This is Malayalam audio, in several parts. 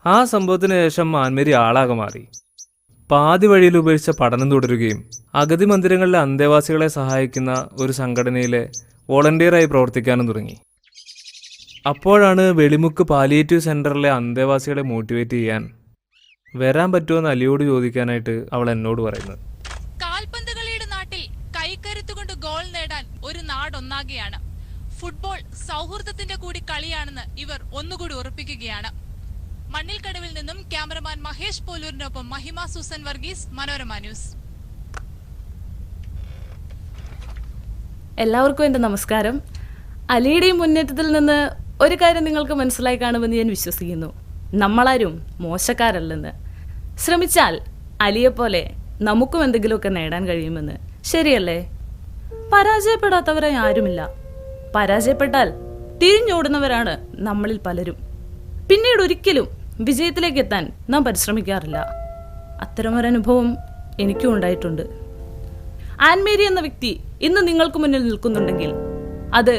ആ സംഭവത്തിന് ശേഷം ആൻമേരി ആളാകെ മാറി. പാതി വഴിയിൽ ഉപേക്ഷിച്ച പഠനം തുടരുകയും അഗതി മന്ദിരങ്ങളിലെ അന്തേവാസികളെ സഹായിക്കുന്ന ഒരു സംഘടനയിലെ വോളണ്ടിയറായി പ്രവർത്തിക്കാനും തുടങ്ങി. അപ്പോഴാണ് വെളിമുക്ക് പാലിയേറ്റീവ് സെൻ്ററിലെ അന്തേവാസികളെ മോട്ടിവേറ്റ് ചെയ്യാൻ വരാൻ പറ്റുമെന്ന് അലിയോട് ചോദിക്കാനായിട്ട് അവൾ എന്നോട് പറയുന്നത്. കാൽപന്ത് കളിയുടെ നാട്ടിൽ കൈക്കരുത്തുകൊണ്ട് ഗോൾ നേടാൻ ഒരു നാടൊന്നാകെയാണ്. ഫുട്ബോൾ സൗഹൃദത്തിന്റെ കൂടി കളിയാണെന്ന് ഇവർ ഒന്നുകൂടി ഉറപ്പിക്കുകയാണ്. മണ്ണിൽ കടവിൽ നിന്നും ക്യാമറമാൻ മഹേഷ് പോലൂരിനൊപ്പം മഹിമ സൂസൻ വർഗീസ്, മനോരമ ന്യൂസ്. എല്ലാവർക്കും എൻ്റെ നമസ്കാരം. അലിയുടെയും മുന്നേറ്റത്തിൽ നിന്ന് ഒരു കാര്യം നിങ്ങൾക്ക് മനസ്സിലായി കാണുമെന്ന് ഞാൻ വിശ്വസിക്കുന്നു. നമ്മളാരും മോശക്കാരല്ലെന്ന്. ശ്രമിച്ചാൽ അലിയെപ്പോലെ നമുക്കും എന്തെങ്കിലുമൊക്കെ നേടാൻ കഴിയുമെന്ന്. ശരിയല്ലേ? പരാജയപ്പെടാത്തവരായി ആരുമില്ല. പരാജയപ്പെട്ടാൽ തിരിഞ്ഞോടുന്നവരാണ് നമ്മളിൽ പലരും. പിന്നീട് ഒരിക്കലും വിജയത്തിലേക്ക് എത്താൻ നാം പരിശ്രമിക്കാറില്ല. അത്തരമൊരനുഭവം എനിക്കും ഉണ്ടായിട്ടുണ്ട്. ആൻമേരി എന്ന വ്യക്തി ഇന്ന് നിങ്ങൾക്ക് മുന്നിൽ നിൽക്കുന്നുണ്ടെങ്കിൽ അത്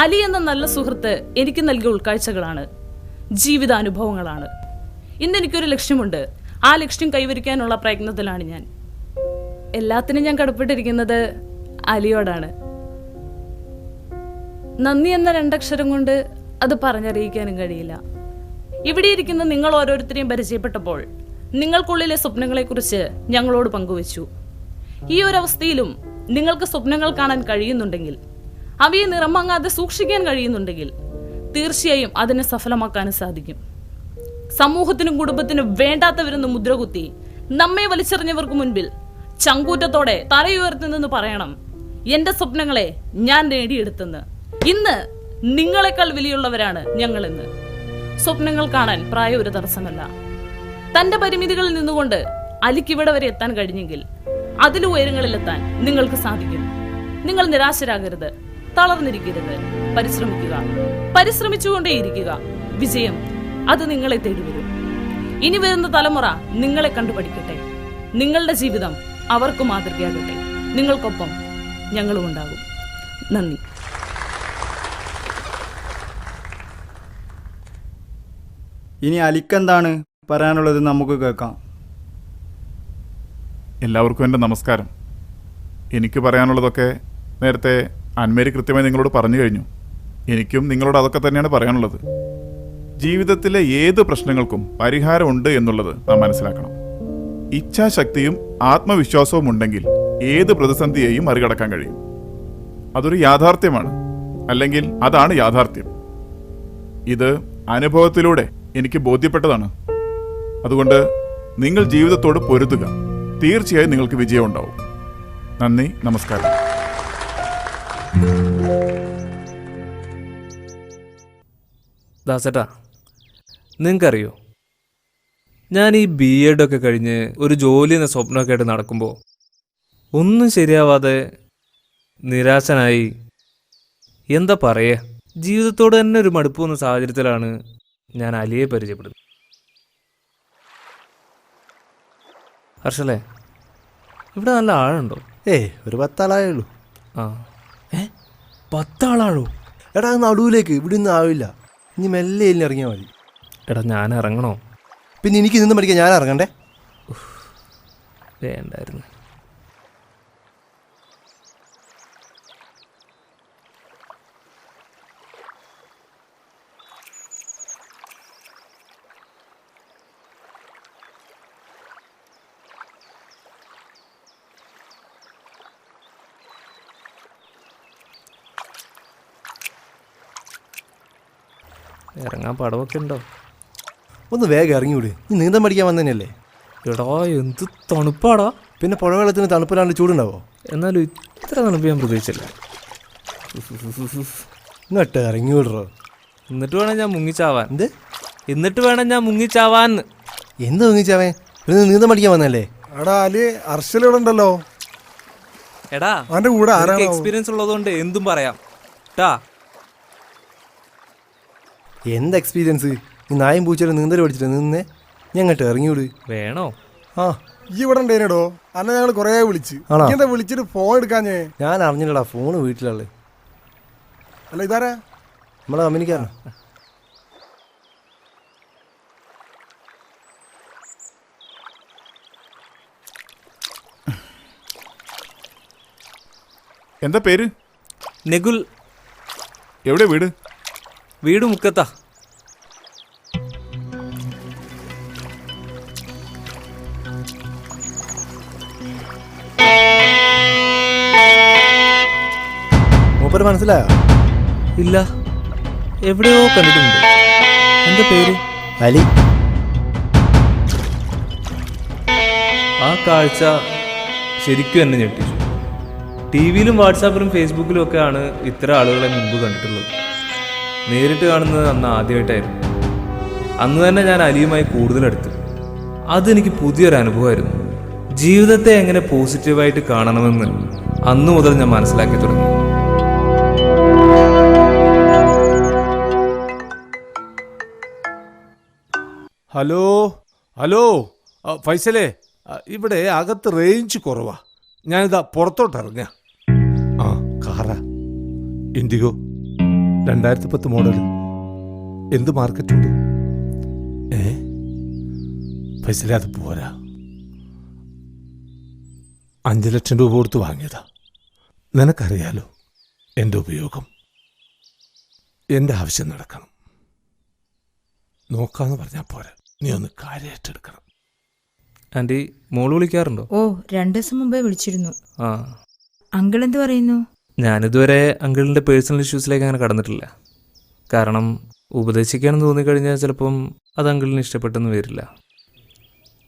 അലി എന്ന നല്ല സുഹൃത്ത് എനിക്ക് നൽകിയ ഉൾക്കാഴ്ചകളാണ്, ജീവിതാനുഭവങ്ങളാണ്. ഇന്ന് എനിക്കൊരു ലക്ഷ്യമുണ്ട്. ആ ലക്ഷ്യം കൈവരിക്കാനുള്ള പ്രയത്നത്തിലാണ് ഞാൻ. എല്ലാത്തിനും ഞാൻ കടപ്പെട്ടിരിക്കുന്നത് അലിയോടാണ്. നന്ദി എന്ന രണ്ടക്ഷരം കൊണ്ട് അത് പറഞ്ഞറിയിക്കാനും കഴിയില്ല. ഇവിടെ ഇരിക്കുന്ന നിങ്ങൾ ഓരോരുത്തരെയും പരിചയപ്പെട്ടപ്പോൾ നിങ്ങൾക്കുള്ളിലെ സ്വപ്നങ്ങളെക്കുറിച്ച് ഞങ്ങളോട് പങ്കുവച്ചു. ഈ ഒരവസ്ഥയിലും നിങ്ങൾക്ക് സ്വപ്നങ്ങൾ കാണാൻ കഴിയുന്നുണ്ടെങ്കിൽ, അവയെ നിറമങ്ങാതെ സൂക്ഷിക്കാൻ കഴിയുന്നുണ്ടെങ്കിൽ തീർച്ചയായും അതിനെ സഫലമാക്കാനും സാധിക്കും. സമൂഹത്തിനും കുടുംബത്തിനും വേണ്ടാത്തവരെന്ന് മുദ്രകുത്തി നമ്മെ വലിച്ചെറിഞ്ഞവർക്ക് മുൻപിൽ ചങ്കൂറ്റത്തോടെ തലയുയർത്തി നിന്ന് പറയണം, എന്റെ സ്വപ്നങ്ങളെ ഞാൻ നേടിയെടുത്തെന്ന്. ഇന്ന് നിങ്ങളെക്കാൾ വിലയുള്ളവരാണ് ഞങ്ങളെന്ന്. സ്വപ്നങ്ങൾ കാണാൻ പ്രായം ഒരു തടസ്സമല്ല. തന്റെ പരിമിതികളിൽ നിന്നുകൊണ്ട് അലിക്ക് ഇവിടെ വരെ എത്താൻ കഴിഞ്ഞെങ്കിൽ അതിലും ഉയരങ്ങളിലെത്താൻ നിങ്ങൾക്ക് സാധിക്കും. നിങ്ങൾ നിരാശരാകരുത്, തളർന്നിരിക്കരുത്. പരിശ്രമിക്കുക, പരിശ്രമിച്ചുകൊണ്ടേയിരിക്കുക. വിജയം അത് നിങ്ങളെ തേടി വരും. ഇനി വരുന്ന തലമുറ നിങ്ങളെ കണ്ടുപഠിക്കട്ടെ. നിങ്ങളുടെ ജീവിതം അവർക്ക് മാതൃകയാകട്ടെ. നിങ്ങൾക്കൊപ്പം ഞങ്ങളും ഉണ്ടാകും. നന്ദി. ഇനി അലിക്കെന്താണ് പറയാനുള്ളത് നമുക്ക് കേൾക്കാം. എല്ലാവർക്കും എൻ്റെ നമസ്കാരം. എനിക്ക് പറയാനുള്ളതൊക്കെ നേരത്തെ ആൻമേരി കൃത്യമായി നിങ്ങളോട് പറഞ്ഞു കഴിഞ്ഞു. എനിക്കും നിങ്ങളോട് അതൊക്കെ തന്നെയാണ് പറയാനുള്ളത്. ജീവിതത്തിലെ ഏത് പ്രശ്നങ്ങൾക്കും പരിഹാരമുണ്ട് എന്നുള്ളത് നാം മനസ്സിലാക്കണം. ഇച്ഛാശക്തിയും ആത്മവിശ്വാസവും ഉണ്ടെങ്കിൽ ഏത് പ്രതിസന്ധിയെയും മറികടക്കാൻ കഴിയും. അതൊരു യാഥാർത്ഥ്യമാണ്, അല്ലെങ്കിൽ അതാണ് യാഥാർത്ഥ്യം. ഇത് അനുഭവത്തിലൂടെ എനിക്ക് ബോധ്യപ്പെട്ടതാണ്. അതുകൊണ്ട് നിങ്ങൾ ജീവിതത്തോട് പൊരുതുക. തീർച്ചയായും നിങ്ങൾക്ക് വിജയം ഉണ്ടാവും. നന്ദി, നമസ്കാരം. ദാസേട്ടാ, നിങ്ങൾക്കറിയോ, ഞാൻ ഈ BEd ഒക്കെ കഴിഞ്ഞ് ഒരു ജോലി എന്ന സ്വപ്നമൊക്കെ ആയിട്ട് നടക്കുമ്പോൾ ഒന്നും ശരിയാവാതെ നിരാശനായി, എന്താ പറയുക, ജീവിതത്തോട് തന്നെ ഒരു മടുപ്പ് വന്ന സാഹചര്യത്തിലാണ് ഞാൻ അലിയെ പരിചയപ്പെടുന്നത്. ഹർഷലേ, ഇവിടെ നല്ല ആഴുണ്ടോ? ഒരു 10 ആളേ ഉള്ളൂ. ആ 10 ആളാണോ? എടാ നടുവിലേക്ക് ഇവിടെ ഒന്നും ആവില്ല. ഇനി മെല്ലെ ഇറങ്ങിയാൽ മതി. എടാ ഞാൻ ഇറങ്ങണോ? പിന്നെ എനിക്ക് നിന്ന് പഠിക്കാൻ ഞാൻ ഇറങ്ങണ്ടേ? വേണ്ടായിരുന്നു. ഇറങ്ങാൻ പടവൊക്കെ ഉണ്ടോ? ഒന്ന് വേഗം ഇറങ്ങിവിട്. നീ നീന്തം പഠിക്കാൻ വന്നതന്നെയല്ലേ? എടാ എന്ത് തണുപ്പാടാ. പിന്നെ പുഴവെള്ളത്തിന് തണുപ്പിലാണ്ട് ചൂടുണ്ടാവോ? എന്നാലും ഇത്ര തണുപ്പ് ഞാൻ പ്രതീക്ഷിച്ചില്ല. ഇങ്ങോട്ട് ഇറങ്ങി വിടറോ. എന്നിട്ട് വേണം ഞാൻ മുങ്ങിച്ചാവാൻ. എന്ത്? എന്നിട്ട് വേണം ഞാൻ മുങ്ങിച്ചാവാൻ. എന്ത് മുങ്ങിച്ചാവേ? പിന്നെ നീന്തം പഠിക്കാൻ വന്നല്ലേ? എടാ അലി, അർഷലിവിടെ ഉണ്ടല്ലോ. എടാ അവന്റെ കൂടെ എക്സ്പീരിയൻസ് ഉള്ളതുകൊണ്ട് എന്തും പറയാം ട്ടാ. എന്ത് എക്സ്പീരിയൻസ്? നീ നായും പൂച്ചയുടെ നീന്തൽ പഠിച്ചിട്ട് നിന്നേ. ഞങ്ങട്ട് ഇറങ്ങിവിട്. വേണോ? ആ ഈ ഇവിടെ ഉണ്ടേനടോ. അന്നെ ഞങ്ങൾ കൊറേ വിളിച്ച്. എന്താ വിളിച്ചിട്ട് ഫോൺ എടുക്കാഞ്ഞേ? ഞാൻ അറിഞ്ഞില്ലടാ, ഫോണ് വീട്ടിലുള്ളത്. അല്ല, ഇതാരാ? നമ്മളെ കമ്പനിക്കാരനാ. എന്താ പേര്? നെഗുൽ. എവിടെ വീട്? വീട് മുക്കത്താ. മൂപ്പര് മനസ്സിലായോ? ഇല്ല, എവിടെയോ കണ്ടിട്ടുണ്ട്. എന്താ പേര്? അലി. ആ കാഴ്ച ശരിക്കും എന്നെ ഞെട്ടിച്ചു. ടി വിയിലും വാട്സാപ്പിലും ഫേസ്ബുക്കിലും ഒക്കെയാണ് ഇത്തരം ആളുകളെ മുമ്പ് കണ്ടിട്ടുള്ളത്. നേരിട്ട് കാണുന്നത് അന്ന് ആദ്യമായിട്ടായിരുന്നു. അന്ന് തന്നെ ഞാൻ അലിയുമായി കൂടുതലെടുത്തു. അതെനിക്ക് പുതിയൊരു അനുഭവമായിരുന്നു. ജീവിതത്തെ എങ്ങനെ പോസിറ്റീവായിട്ട് കാണണമെന്ന് അന്നു മുതൽ ഞാൻ മനസ്സിലാക്കി തുടങ്ങി. ഹലോ ഹലോ, ഫൈസലേ, ഇവിടെ അകത്ത് റേഞ്ച് കുറവാ. ഞാനിതാ പുറത്തോട്ട് ഇറങ്ങ. ആ, കാറാ, ഇൻഡിഗോ, 2010 മോഡൽ. എന്ത് മാർക്കറ്റുണ്ട്? ഫൈസലേ, അത് പോരാ. 5 ലക്ഷം രൂപ കൊടുത്ത് വാങ്ങിയതാ. നിനക്കറിയാലോ എൻ്റെ ഉപയോഗം. എൻ്റെ ആവശ്യം നടക്കണം. നോക്കാന്ന് പറഞ്ഞാൽ പോരാ, നീ ഒന്ന് കാര്യമായിട്ടെടുക്കണം. ആൻറ്റി, മോള് വിളിക്കാറുണ്ടോ? ഓ, 2 ദിവസം മുമ്പേ വിളിച്ചിരുന്നു. ആ, അങ്കിൾ എന്ത് പറയുന്നു? ഞാനിതുവരെ അങ്കിളിൻ്റെ പേഴ്സണൽ ഇഷ്യൂസിലേക്ക് അങ്ങനെ കടന്നിട്ടില്ല. കാരണം ഉപദേശിക്കാനെന്ന് തോന്നിക്കഴിഞ്ഞാൽ ചിലപ്പം അത് അങ്കിളിന് ഇഷ്ടപ്പെട്ടെന്ന് വരില്ല.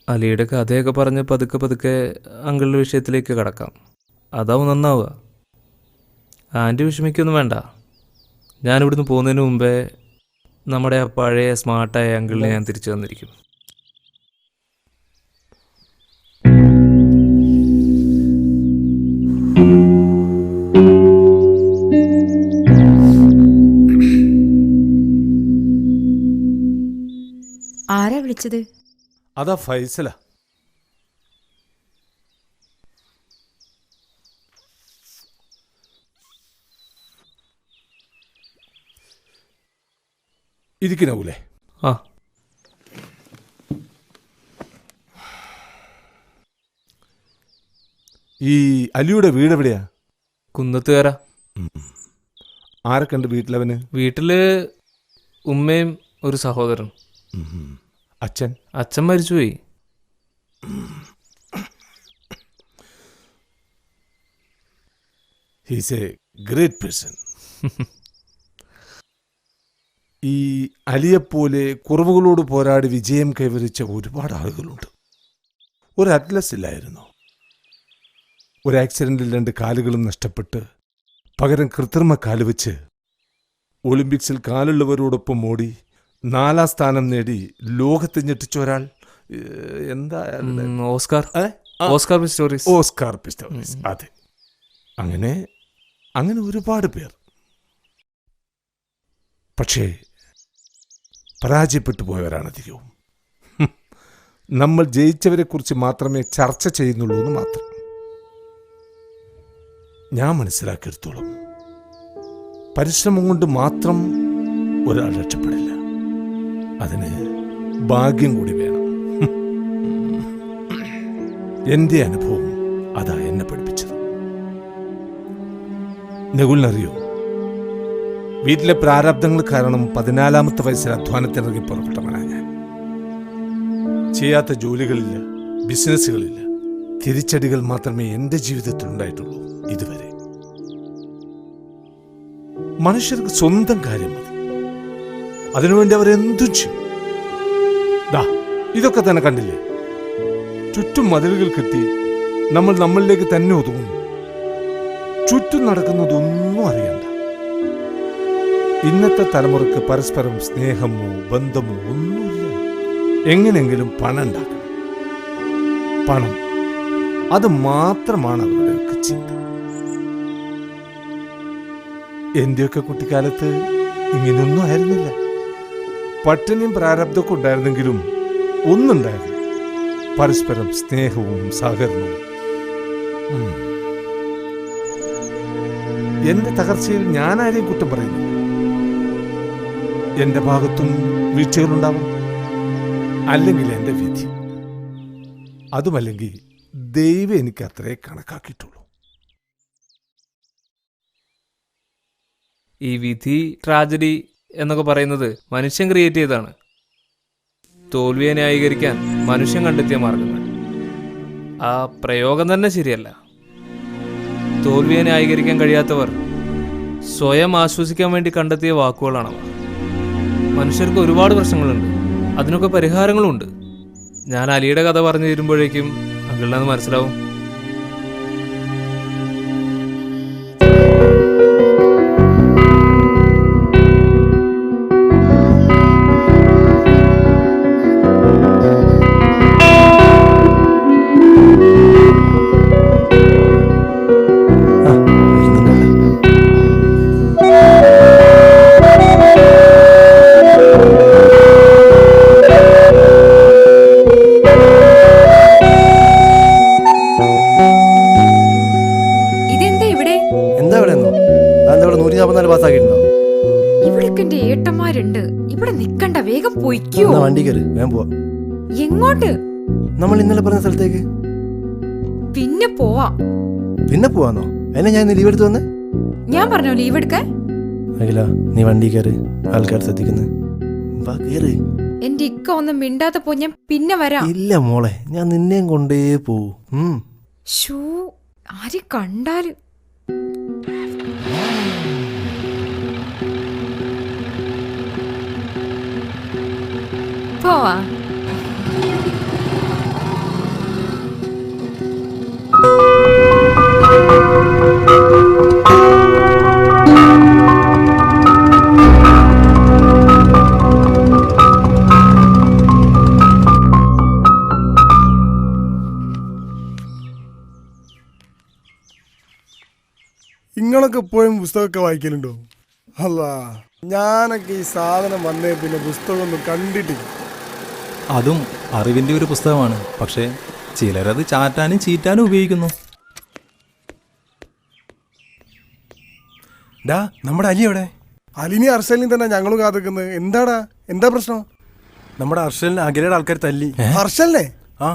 അലിയുടെ കഥയൊക്കെ പറഞ്ഞ് പതുക്കെ പതുക്കെ അങ്കിളിൻ്റെ വിഷയത്തിലേക്ക് കടക്കാം. അതാവും നന്നാവുക. ആൻറ്റി വിഷമിക്കൊന്നും വേണ്ട. ഞാനിവിടുന്ന് പോകുന്നതിന് മുമ്പേ നമ്മുടെ ആ പഴയ സ്മാർട്ടായ അങ്കിളിനെ ഞാൻ തിരിച്ചു വന്നിരിക്കും. ആരാ വിളിച്ചത്? അതാ ഫൈസല. ഇരിക്കണൂലേ? ആ, ഈ അലിയുടെ വീട് എവിടെയാ? കുന്നത്തുകാരാ. ആരൊക്കെ ഉണ്ട് വീട്ടിലവന്? വീട്ടിൽ ഉമ്മയും ഒരു സഹോദരൻ. അച്ഛൻ? അച്ഛൻ മരിച്ചുപോയി. He's A great person. ഈ അലിയെപ്പോലെ കുറവുകളോട് പോരാടി വിജയം കൈവരിച്ച ഒരുപാട് ആളുകളുണ്ട്. ഒരു അറ്റ്ലസ് ഇല്ലായിരുന്നു. ഒരു ആക്സിഡന്റിൽ 2 കാലുകളും നഷ്ടപ്പെട്ട് പകരം കൃത്രിമ കാല് വെച്ച് ഒളിമ്പിക്സിൽ കാലുള്ളവരോടൊപ്പം ഓടി 4ാം സ്ഥാനം നേടി ലോകത്തെ ഞെട്ടിച്ച ഒരാൾ. എന്താ ഓസ്കാർ. ഓസ്കാർ പിസ്റ്റോറിസ്. ഓസ്കാർ പിസ്റ്റോറിസ്, അതെ. അങ്ങനെ ഒരുപാട് പേർ. പക്ഷേ പരാജയപ്പെട്ടു പോയവരാണ് അധികവും. നമ്മൾ ജയിച്ചവരെക്കുറിച്ച് മാത്രമേ ചർച്ച ചെയ്യുന്നുള്ളൂ എന്ന് മാത്രം. ഞാൻ മനസ്സിലാക്കിയെടുത്തോളം പരിശ്രമം കൊണ്ട് മാത്രം ഒരാൾ രക്ഷപ്പെടില്ല. അതിന് ഭാഗ്യം കൂടി വേണം. എന്റെ അനുഭവം അതാ എന്നെ പഠിപ്പിച്ചത്. നെഗുലിനറിയോ, വീട്ടിലെ പ്രാരാബ്ദങ്ങൾ കാരണം 14ാമത്തെ വയസ്സിൽ അധ്വാനത്തിനിറങ്ങി പുറപ്പെട്ടവനാണ് ഞാൻ. ചെയ്യാത്ത ജോലികളില്ല, ബിസിനസ്സുകളില്ല. തിരിച്ചടികൾ മാത്രമേ എൻ്റെ ജീവിതത്തിൽ ഉണ്ടായിട്ടുള്ളൂ ഇതുവരെ. മനുഷ്യർക്ക് സ്വന്തം കാര്യം മതി, അതിനുവേണ്ടി അവരെന്തും ചെയ്യും. ഇതൊക്കെ തന്നെ കണ്ടില്ലേ? ചുറ്റും മതിലുകൾ കെട്ടി നമ്മൾ നമ്മളിലേക്ക് തന്നെ ഒതുങ്ങുന്നു. ചുറ്റും നടക്കുന്നതൊന്നും അറിയണ്ട. ഇന്നത്തെ തലമുറക്ക് പരസ്പരം സ്നേഹമോ ബന്ധമോ ഒന്നുമില്ല. എങ്ങനെയെങ്കിലും പണം ഉണ്ടാക്കണം. പണം, അത് മാത്രമാണ് അവരുടെയൊക്കെ ചിന്ത. എന്റെയൊക്കെ കുട്ടിക്കാലത്ത് ഇങ്ങനെയൊന്നും ആയിരുന്നില്ല. പട്ടിണിയും പ്രാരബ്ധമൊക്കെ ഉണ്ടായിരുന്നെങ്കിലും ഒന്നുണ്ടായിരുന്നു: പരസ്പരം സ്നേഹവും സഹകരണവും. എന്റെ തകർച്ചയിൽ ഞാൻ ആരെയും കുറ്റം പറയുന്നു. എന്റെ ഭാഗത്തും വീഴ്ചകളുണ്ടാവും, അല്ലെങ്കിൽ എന്റെ വിധി, അതുമല്ലെങ്കിൽ ദൈവം എനിക്ക് അത്രേ കണക്കാക്കിയിട്ടുള്ളൂ. ഈ വിധി ട്രാജഡി എന്നൊക്കെ പറയുന്നത് മനുഷ്യൻ ക്രിയേറ്റ് ചെയ്തതാണ്. തോൽവിയെ ന്യായീകരിക്കാൻ മനുഷ്യൻ കണ്ടെത്തിയ മാർഗങ്ങൾ. ആ പ്രയോഗം തന്നെ ശരിയല്ല. തോൽവിയെ ന്യായീകരിക്കാൻ കഴിയാത്തവർ സ്വയം ആശ്വസിക്കാൻ വേണ്ടി കണ്ടെത്തിയ വാക്കുകളാണവ. മനുഷ്യർക്ക് ഒരുപാട് പ്രശ്നങ്ങളുണ്ട്, അതിനൊക്കെ പരിഹാരങ്ങളുമുണ്ട്. ഞാൻ അലിയുടെ കഥ പറഞ്ഞു തരുമ്പോഴേക്കും അങ്കിളിനത് മനസ്സിലാവും. വണ്ടി കയറി വേഗം പോവാ. എങ്ങോട്ട്? നമ്മൾ ഇന്നലെ പറഞ്ഞ സ്ഥലത്തേക്ക്. പിന്നെ പോവാം. പിന്നെ പോവാന്നോ? അതിനെ ഞാൻ ലീവ് എടുത്ത് വന്നേ. ഞാൻ പറഞ്ഞോ ലീവ് എടുക്കാൻ? അഖില, നീ വണ്ടി കയറി, ആൾക്കാർ ശ്രദ്ധിക്കുന്നു. എന്റെ ഇക്ക ഒന്നും മിണ്ടാതെ പോ, ഞാൻ പിന്നെ വരാം. ഇല്ല മോളെ, ഞാൻ നിന്നെയും കൊണ്ടേ പോവും. ഷൂ, ആര് കണ്ടാല്. പോവാ. നിങ്ങളൊക്കെ എപ്പോഴും പുസ്തകമൊക്കെ വായിക്കലുണ്ടോ? അല്ല, ഞാനൊക്കെ ഈ സാധനം വന്നേ പിന്നെ പുസ്തകമൊന്നും കണ്ടിട്ടില്ല. അതും അറിവിൻ്റെ ഒരു പുസ്തകമാണ്. പക്ഷേ ചിലരത് ചാറ്റാനും ചീറ്റാനും ഉപയോഗിക്കുന്നു. ഡാ, നമ്മുടെ അലി എവിടെ? അലിനി അർഷലിനും തന്നെ ഞങ്ങളും കാത്തിക്കുന്നത്. എന്താടാ, എന്താ പ്രശ്നം? നമ്മുടെ അർഷലിനെ അഖിലയുടെ ആൾക്കാർ തല്ലി. അർഷലിനെ? ആ,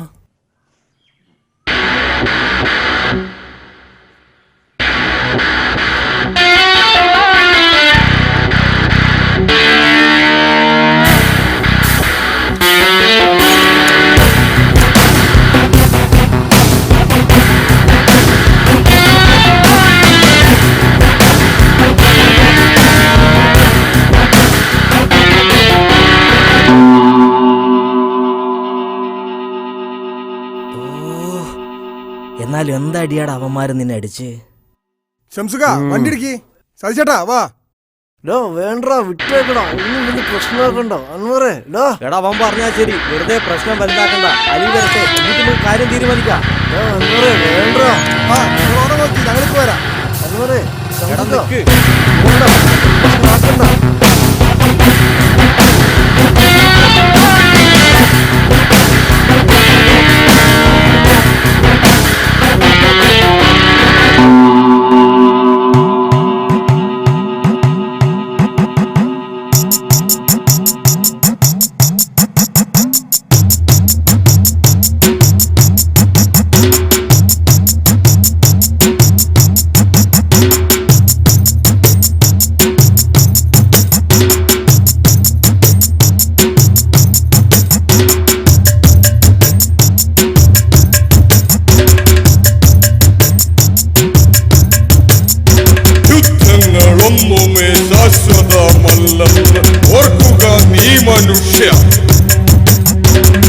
എന്നാലും എന്താ അടിയാടാ അവന്മാര് നിന്നെ അടിച്ച്? ഷംസുക, വണ്ടി ഇടിക്ക്. സതിച്ചേട്ടാ വാ. വേണ്ടാ, വിട്ടേക്കടാ. ഒന്നും വലിയ പ്രശ്നമാക്കണ്ടോ അൻവറേ. എടാ, അവൻ പറഞ്ഞാ ശരി, വെറുതെ പ്രശ്നം വലുതാക്കണ്ട. അലി വരട്ടെ, എന്നിട്ട് കാര്യം തീരുമാനിക്കാം. അൻവറേ വേണ്ടാ. ഞങ്ങൾക്ക് വരാം. അൻവറേ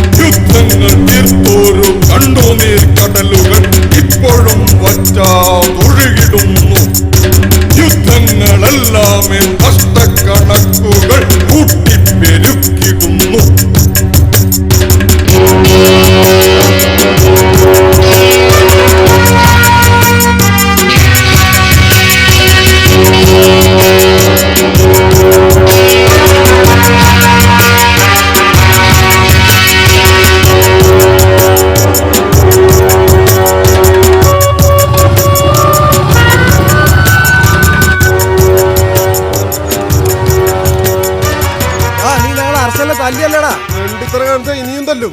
യുദ്ധങ്ങൾ തീർത്തോരു കണ്ണുനീർ കടലുകൾ ഇപ്പോഴും വറ്റാതൊഴുകിടുന്നു. യുദ്ധങ്ങളെല്ലാം നഷ്ടക്കണക്കുകൾ കൂട്ടിപ്പെരുക്കിടുന്നു. ഇനിയും തല്ലും.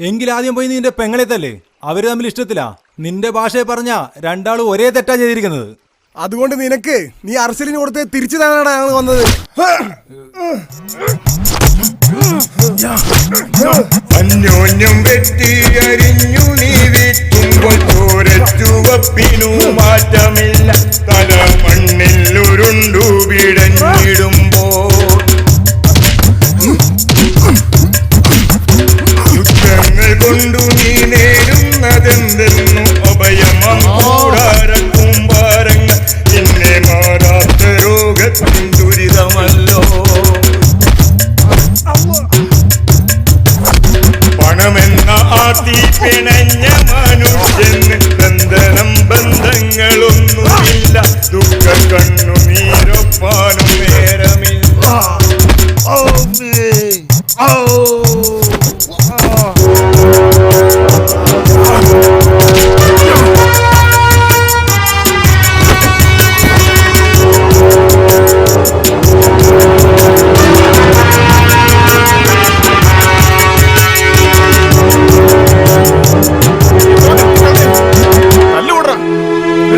എങ്കിലാദ്യം പോയി നിന്റെ പെങ്ങളെ തല്ലേ. അവര് തമ്മിൽ ഇഷ്ടത്തിലാ. നിന്റെ ഭാഷയെ പറഞ്ഞാ രണ്ടാളും ഒരേ തെറ്റാ ചെയ്തിരിക്കുന്നത്. അതുകൊണ്ട് നിനക്ക് നീ അർസലിന് കൊടുത്ത് തിരിച്ചു തന്നാണ് ഞങ്ങൾ വന്നത്. അന്യോന്യം വെട്ടി അരിഞ്ഞു നീ വീട്ടുമ്പോൾ ചോരച്ചുവപ്പിനു മാറ്റമില്ല. തല മണ്ണിൽ ഉരുണ്ടു പിടഞ്ഞിടുമ്പോൾ യുദ്ധങ്ങൾ കൊണ്ടു നീ നേടുന്നതെന്തെന്നു അഭയമം കൂടാരക്കൂമ്പാരങ്ങൾ പിന്നെ മാറാത്ത രോഗത്തിൻ ദുരിതമല്ലോ. പണമെന്ന ആത്തി പിണഞ്ഞ മനുഷ്യന് ബന്ധനം ബന്ധങ്ങളൊന്നുമില്ല. ദുഃഖ കണ്ണു നീരൊപ്പാനും നേരമില്ല.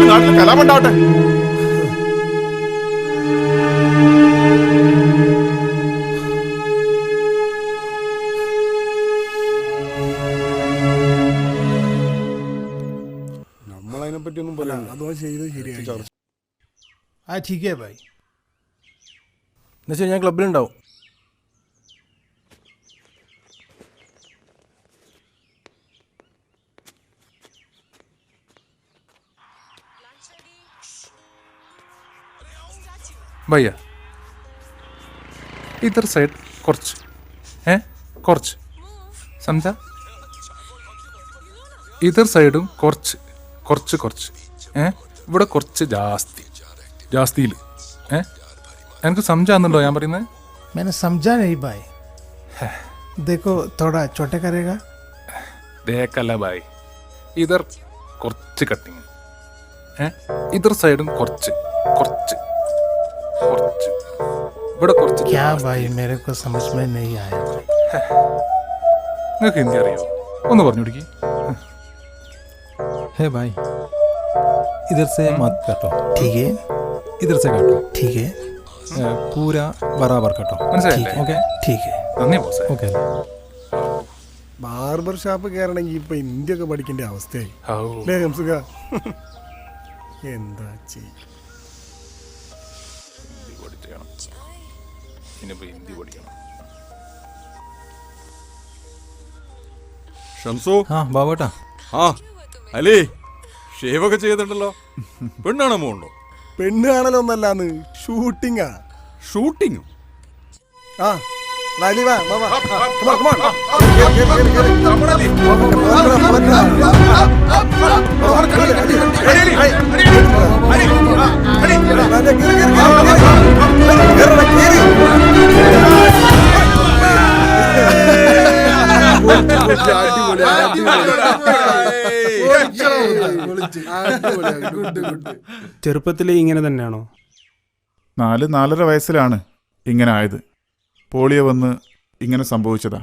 നാട്ടിൽ കലാപുണ്ടാവട്ടെ. നമ്മളതിനെ പറ്റി ഒന്നും പറയാം. അതോ ചെയ്ത് ശരിയായി. ആ ठीक है भाई. എന്നുവെച്ചാൽ ഞാൻ ക്ലബിലുണ്ടാവും. भैया इधर साइड കുറച്ച് കുറച്ച് समझा. ഇതർ സൈഡും കുറച്ച് കുറച്ച് കുറച്ച് ഇവിടെ കുറച്ച് ജാസ്തിയിൽ എനിക്ക് സംജാന്നുണ്ടോ ഞാൻ പറയുന്നത്? मैंने समझा नहीं भाई. देखो थोड़ा छोटे करेगा. ദേക്കല്ല ഭായ്, ഇതർ കുറച്ച് കട്ടിങ് ഇതർ സൈഡും കുറച്ച് കുറച്ച് കുറച്ച് ഇവിടെ കുറച്ച്. क्या भाई मेरे को समझ में नहीं आया. നിങ്ങൾക്ക് ഹിന്ദി അറിയോ? ഒന്ന് പറഞ്ഞു കൊടുക്കി. है भाई, इधर से मत काटो. ठीक है इधर से काटो. ठीक है पूरा बराबर काटो. മനസ്സിലായില്ലേ? ओके ठीक है. നന്ദി ബോസേ. ओके. ബാർബർ ഷാപ്പ് കയറണമെങ്കിൽ ഇപ്പൊ ഹിന്ദി ഒക്കെ പഠിക്കേണ്ട അവസ്ഥയായി ഔ. അല്ലേ ഹംസുക? എന്താ ചെയ്യ. ഹിന്ദി പഠിക്കണം. ഇനിയിപ്പോ ഹിന്ദി പഠിക്കണം. ഷംസു, हाँ बाबा ആ അലി ഷേവൊക്കെ ചെയ്തിട്ടുണ്ടല്ലോ. പെണ്ണാണോ മോണ്ടോ? പെണ്ണ് കാണലൊന്നല്ലാന്ന്, ഷൂട്ടിങ്ങാ. ഷൂട്ടിങ്? ആ അലി വാ വാ വാ. Come on, come on. ചെറുപ്പത്തിലേ ഇങ്ങനെ തന്നെയാണോ? 4-4.5 വയസ്സിലാണ് ഇങ്ങനെ ആയത്. പോളിയോ വന്ന് ഇങ്ങനെ സംഭവിച്ചതാ.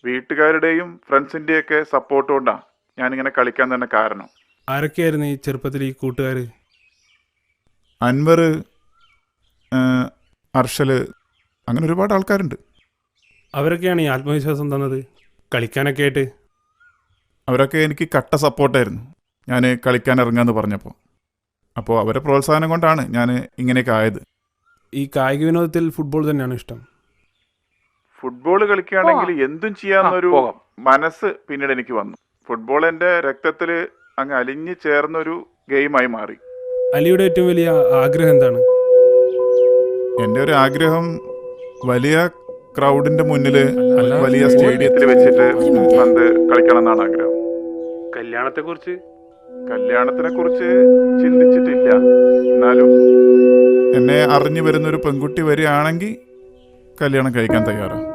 വീട്ടുകാരുടെയും ഫ്രണ്ട്സിൻ്റെയൊക്കെ സപ്പോർട്ട് കൊണ്ടാണ് ഞാനിങ്ങനെ കളിക്കാൻ തന്നെ കാരണം. ആരൊക്കെയായിരുന്നു ഈ ചെറുപ്പത്തിൽ ഈ കൂട്ടുകാർ? അൻവർ, അർഷൽ, അങ്ങനെ ഒരുപാട് ആൾക്കാരുണ്ട്. അവരൊക്കെയാണ് ഈ ആത്മവിശ്വാസം തന്നത് കളിക്കാനൊക്കെ ആയിട്ട്? അവരൊക്കെ എനിക്ക് കട്ട സപ്പോർട്ടായിരുന്നു ഞാൻ കളിക്കാൻ ഇറങ്ങാമെന്ന് പറഞ്ഞപ്പോൾ. അപ്പോൾ അവരെ പ്രോത്സാഹനം കൊണ്ടാണ് ഞാൻ ഇങ്ങനെയൊക്കെ ആയത്. ഈ കായിക വിനോദത്തിൽ ഫുട്ബോൾ തന്നെയാണ് ഇഷ്ടം? ഫുട്ബോൾ കളിക്കുകയാണെങ്കിൽ എന്തും ചെയ്യാവുന്നൊരു മനസ്സ് പിന്നീട് എനിക്ക് വന്നു. ഫുട്ബോൾ എൻ്റെ രക്തത്തിൽ അങ്ങ് അലിഞ്ഞു ചേർന്നൊരു ഗെയിമായി മാറി. അലിയുടെ ഏറ്റവും വലിയ ആഗ്രഹം എന്താണ്? എൻ്റെ ഒരു ആഗ്രഹം വലിയ ക്രൗഡിന്റെ മുന്നിൽ വലിയ സ്റ്റേഡിയത്തിൽ വെച്ചിട്ട് പന്ത് കളിക്കണം എന്നാണ് ആഗ്രഹം. കല്യാണത്തിനെ കുറിച്ച് ചിന്തിച്ചിട്ടില്ല. എന്നാലും എന്നെ അറിഞ്ഞു വരുന്നൊരു പെൺകുട്ടി വരികയാണെങ്കിൽ കല്യാണം കഴിക്കാൻ തയ്യാറാണ്.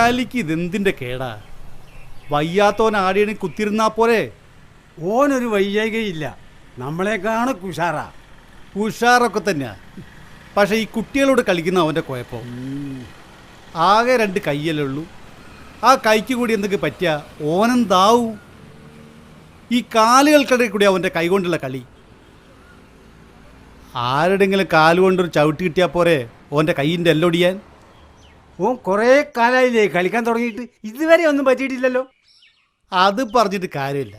അലിക്ക് ഇതെന്തിന്റെ കേടാ? വയ്യാത്തോൻ ആടിയണി കുത്തിരുന്നാ പോരെ? ഓനൊരു വയ്യായികയില്ല, നമ്മളെക്കാണ് കുഷാറാ. ഉഷാറൊക്കെ തന്നെയാ. പക്ഷെ ഈ കുട്ടികളോട് കളിക്കുന്ന അവൻ്റെ കുഴപ്പം, ആകെ 2 കൈയല്ലേ ഉള്ളൂ. ആ കൈക്ക് കൂടി എന്തൊക്കെ പറ്റിയ ഓനെന്താവും? ഈ കാലുകൾക്കിടയിൽ കൂടി അവൻ്റെ കൈ കൊണ്ടുള്ള കളി. ആരുടെങ്കിലും കാലുകൊണ്ടൊരു ചവിട്ടി കിട്ടിയാൽ പോരെ ഓൻ്റെ കൈയിൻ്റെ എല്ലൊടിയാൻ? ഓൻ കുറേ കാലമായില്ലേ കളിക്കാൻ തുടങ്ങിയിട്ട്, ഇതുവരെ ഒന്നും പറ്റിയിട്ടില്ലല്ലോ. അത് പറഞ്ഞിട്ട് കാര്യമില്ല,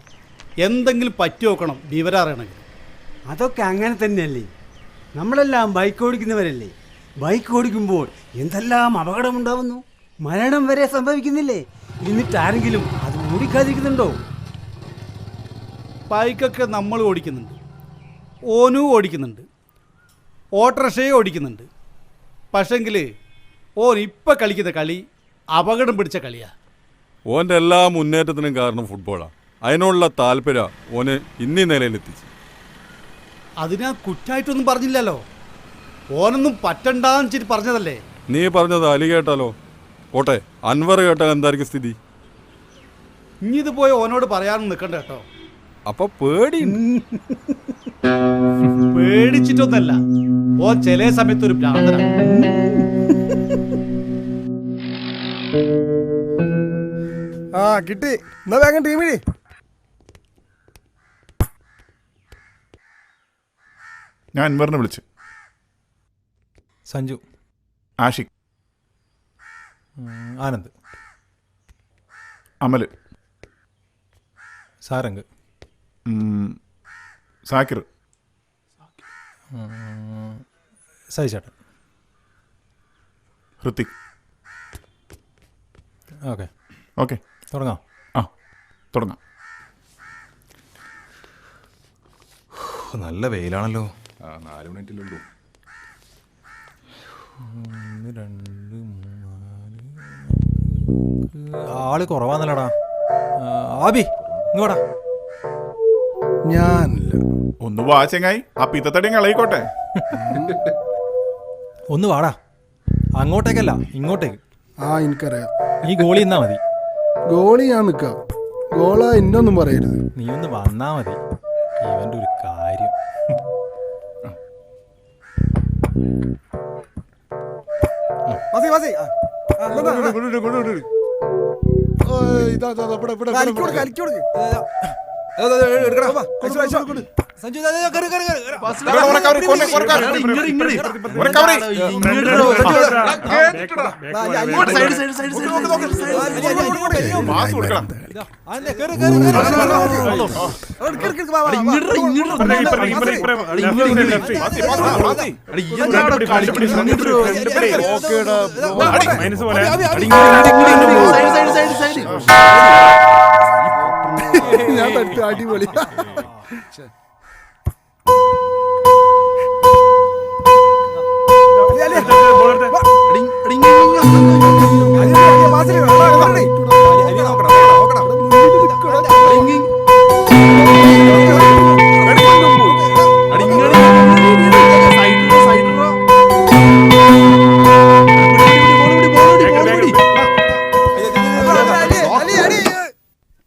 എന്തെങ്കിലും പറ്റി നോക്കണം വിവരം അറിയണമെങ്കിൽ. അതൊക്കെ അങ്ങനെ തന്നെയല്ലേ, നമ്മളെല്ലാം ബൈക്ക് ഓടിക്കുന്നവരല്ലേ. ബൈക്ക് ഓടിക്കുമ്പോൾ എന്തെല്ലാം അപകടമുണ്ടാവുന്നു, മരണം വരെ സംഭവിക്കുന്നില്ലേ. എന്നിട്ട് ആരെങ്കിലും അത് ഓടിക്കാതിരിക്കുന്നുണ്ടോ? ബൈക്കൊക്കെ നമ്മൾ ഓടിക്കുന്നുണ്ട്, ഓനും ഓടിക്കുന്നുണ്ട്, ഓട്ടോറിക്ഷയും ഓടിക്കുന്നുണ്ട്. പക്ഷെങ്കിൽ ഓൻ ഇപ്പം കളിക്കുന്ന കളി അപകടം പിടിച്ച കളിയാണ്. ഓൻ്റെ എല്ലാ മുന്നേറ്റത്തിനും കാരണം ഫുട്ബോളാണ്. അതിനോടുള്ള താല്പര്യം ഓന് ഇന്നീ നിലയിലെത്തിച്ചു. അതിനാ കുറ്റായിട്ടൊന്നും പറഞ്ഞില്ലല്ലോ. ഓനൊന്നും പറ്റണ്ടാന്ന് വെച്ചിട്ട് പറഞ്ഞതല്ലേ. നീ പറഞ്ഞത് അലി കേട്ടാലോ? പോട്ടെ, അൻവർ കേട്ടാൽ എന്തായിരിക്കും സ്ഥിതി? ഇനി ഇത് പോയി ഓനോട് പറയാനൊന്നും നിൽക്കണ്ട കേട്ടോ. അപ്പൊ പേടി പേടിച്ചിട്ടൊന്നല്ല, ഓ ചില സമയത്ത് ഒരു ഭ്രാന്തനാണ്. ആ കിട്ടി, എന്നാ വേഗം ടീമിന്. ഞാൻ അൻവറിനെ വിളിച്ചു. സഞ്ജു, ആഷിഖ്, ആനന്ദ്, അമല്, സാരംഗ്, സാക്കിർ, സഹിച്ചേട്ടൻ, ഹൃത്തിക്. ഓക്കെ ഓക്കെ, തുടങ്ങാം. ആ തുടങ്ങാം. നല്ല വെയിലാണല്ലോ. 4 മിനിറ്റിലുള്ളൂ. 1 2 3 ആള് കുറവാന്നല്ലടാ. ആബി ഇങ്ങോട്ടാ. ഞാനില്ല. ഒന്ന് വാ ചെങ്ങായി, ആ പിത്തത്തടിയും കളയിക്കോട്ടെ. ഒന്ന് വാടാ. അങ്ങോട്ടേക്കല്ല, ഇങ്ങോട്ടേക്ക്. ആ എനിക്കറിയാം. ഈ ഗോളി എന്നാ മതി. ഗോളി ഞാൻ നിൽക്കാം. ഗോള എന്നൊന്നും പറയരുത്. നീ ഒന്ന് വന്നാ മതി. ഇവന്റെ ഒരു കാര്യം. സഞ്ജു ഞാൻ തട്ടി അടിപൊളി.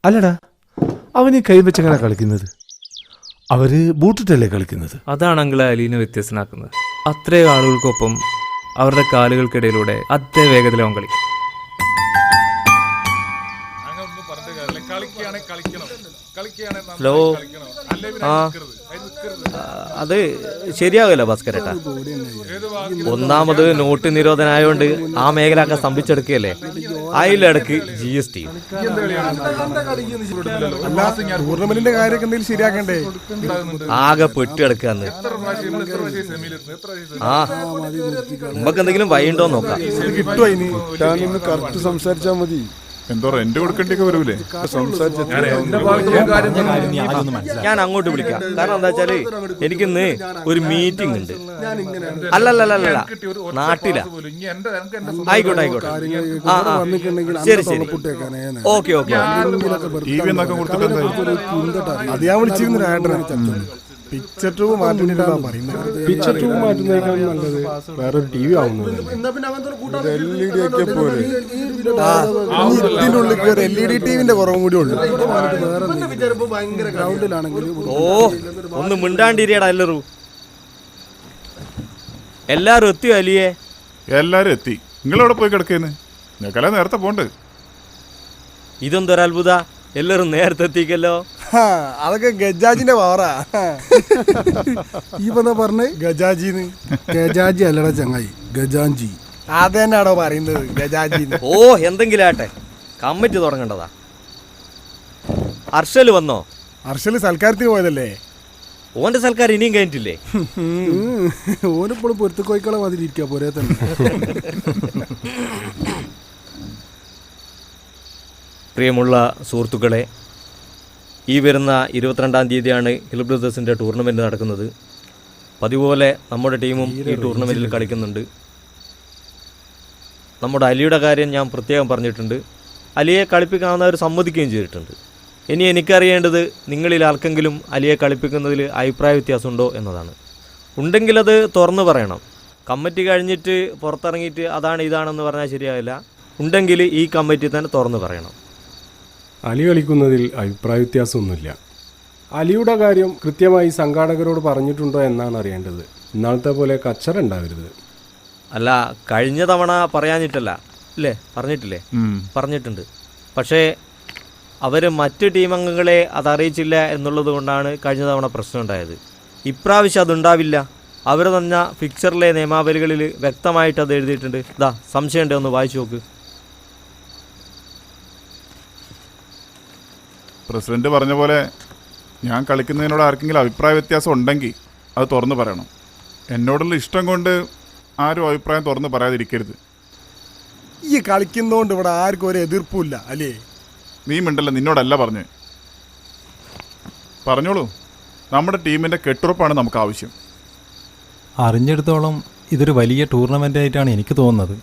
അല്ലടാ, അവന് കൈവച്ചങ്ങനെ കളിക്കുന്നത്? അവര് ബൂട്ടിട്ടല്ലേ കളിക്കുന്നത്? അതാണ് അങ്കിളെ അലീനെ വ്യത്യസ്തനാക്കുന്നത്. അത്രയും ആളുകൾക്കൊപ്പം അവരുടെ കാലുകൾക്കിടയിലൂടെ അതേ വേഗത്തിലാവും കളി. ഹലോ, ആ അത് ശരിയാവില്ല ഭാസ്കരേട്ടാ. ഒന്നാമത് നോട്ട് നിരോധനമായോണ്ട് ആ മേഖല ഒക്കെ സ്തംഭിച്ചെടുക്കുകയല്ലേ. അതിലിടക്ക് GST. ടൂർണമെന്റിന്റെ കാര്യമൊക്കെ എന്തെങ്കിലും ശരിയാക്കണ്ടേ? ആകെ പെട്ടിടക്കാന്ന്. ആ നമുക്ക് എന്തെങ്കിലും വഴിയുണ്ടോ നോക്കാം. കിട്ടുമോ ഇനി? ഞാനൊന്ന് കറക്റ്റ് സംസാരിച്ചാ മതി. എന്തോ റെന്റ് കൊടുക്കേണ്ടിയൊക്കെ വരൂലേ? ഞാൻ അങ്ങോട്ട് വിളിക്കാം. കാരണം എന്താ വെച്ചാല് എനിക്കിന്ന് ഒരു മീറ്റിംഗ് ഉണ്ട്. അല്ലല്ല നാട്ടിലാ. ആയിക്കോട്ടെ ആയിക്കോട്ടെ. ആ ആ ശരി ശരി. Okay okay. അത് ഞാൻ വിളിച്ചിരുന്നു. പിക്ചർ ട്യൂബ് മാറ്റുന്നില്ല പറയുന്നത്. പിക്ചർ ട്യൂബ് മാറ്റുന്നതിനേക്കാൾ നല്ലത് വേറൊരു ടി വി ആവുന്നത്. ഇതിനുള്ളിൽ ഒരു LED ടിവിന്റെ കുറവും കൂടി ഉണ്ട്. ഓ ഒന്ന് മിണ്ടാണ്ടിരിയടാ എല്ലാരും. എല്ലാരും എത്തിയോ അലിയെ? എല്ലാരും എത്തി. നിങ്ങളവിടെ പോയി കിടക്കേന്ന്? നിങ്ങൾക്കല്ലേ നേരത്തെ പോണ്ട്. ഇതെന്തൊരത്ഭുത, എല്ലാരും നേരത്തെ എത്തിക്കല്ലോ. അതൊക്കെ ഗജാജിന്റെ പവറാ. ഈ പറഞ്ഞ ഗജാജിന്ന്. ഗജാജി അല്ലടാ ചങ്ങായി, ഗജാഞ്ചി. അത് തന്നെയാണോ പറയുന്നത്, ഗജാജി? ഓ എന്തെങ്കിലും ആട്ടെ, കമ്മിറ്റി തുടങ്ങേണ്ടതാ. അർഷല് വന്നോ? അർഷല് സൽക്കാരത്തിന് പോയതല്ലേ? ഓന്റെ സൽക്കാരം ഇനിയും കഴിഞ്ഞിട്ടില്ലേ? ഓനിപ്പോഴും പൊരുത്തു കോയിക്കളെ മാതിരി ഇരിക്കുക പോരെ തന്നെ. പ്രിയമുള്ള സുഹൃത്തുക്കളെ, ഈ വരുന്ന 22-ാം തീയതിയാണ് ഹിൽ ബ്രദേഴ്സിൻ്റെ ടൂർണമെൻറ്റ് നടക്കുന്നത്. പതിപോലെ നമ്മുടെ ടീമും ഈ ടൂർണമെൻറ്റിൽ കളിക്കുന്നുണ്ട്. നമ്മുടെ അലിയുടെ കാര്യം ഞാൻ പ്രത്യേകം പറഞ്ഞിട്ടുണ്ട്. അലിയെ കളിപ്പിക്കാവുന്നവർ സമ്മതിക്കുകയും ചെയ്തിട്ടുണ്ട്. ഇനി എനിക്കറിയേണ്ടത് നിങ്ങളിൽ ആർക്കെങ്കിലും അലിയെ കളിപ്പിക്കുന്നതിൽ അഭിപ്രായ വ്യത്യാസമുണ്ടോ എന്നതാണ്. ഉണ്ടെങ്കിലത് തുറന്നു പറയണം. കമ്മിറ്റി കഴിഞ്ഞിട്ട് പുറത്തിറങ്ങിയിട്ട് അതാണ് ഇതാണെന്ന് പറഞ്ഞാൽ ശരിയാവില്ല. ഉണ്ടെങ്കിൽ ഈ കമ്മിറ്റി തന്നെ തുറന്നു പറയണം. അലി കളിക്കുന്നതിൽ അഭിപ്രായ വ്യത്യാസമൊന്നുമില്ല. അലിയുടെ കാര്യം കൃത്യമായി സംഘാടകരോട് പറഞ്ഞിട്ടുണ്ടോ എന്നാണ് അറിയേണ്ടത്. ഇന്നാളത്തെ പോലെ കച്ചറ ഉണ്ടാവരുത്. അല്ല, കഴിഞ്ഞ തവണ പറയാഞ്ഞിട്ടല്ല അല്ലേ? പറഞ്ഞിട്ടില്ലേ? പറഞ്ഞിട്ടുണ്ട്. പക്ഷേ അവർ മറ്റ് ടീമംഗങ്ങളെ അതറിയിച്ചില്ല എന്നുള്ളത് കൊണ്ടാണ് കഴിഞ്ഞ തവണ പ്രശ്നം ഉണ്ടായത്. ഇപ്രാവശ്യം അതുണ്ടാവില്ല. അവർ തന്ന ഫിക്സറിലെ നിയമാവലികളിൽ വ്യക്തമായിട്ട് അത് എഴുതിയിട്ടുണ്ട്. ഇതാ സംശയമുണ്ട്, ഒന്ന് വായിച്ചു നോക്ക്. പ്രസിഡന്റ് പറഞ്ഞ പോലെ ഞാൻ കളിക്കുന്നതിനോട് ആർക്കെങ്കിലും അഭിപ്രായ വ്യത്യാസം ഉണ്ടെങ്കിൽ അത് തുറന്നു പറയണം. എന്നോടുള്ള ഇഷ്ടം കൊണ്ട് ആരും അഭിപ്രായം തുറന്ന് പറയാതിരിക്കരുത്. ഈ കളിക്കുന്നതുകൊണ്ട് ഇവിടെ ആർക്കും ഒരു എതിർപ്പില്ല അല്ലേ? നീ മിണ്ടല്ല, നിന്നോടല്ല പറഞ്ഞ്. പറഞ്ഞോളൂ. നമ്മുടെ ടീമിൻ്റെ കെട്ടുറപ്പാണ് നമുക്ക് ആവശ്യം. അറിഞ്ഞെടുത്തോളം ഇതൊരു വലിയ ടൂർണമെൻ്റ് ആയിട്ടാണ് എനിക്ക് തോന്നുന്നത്.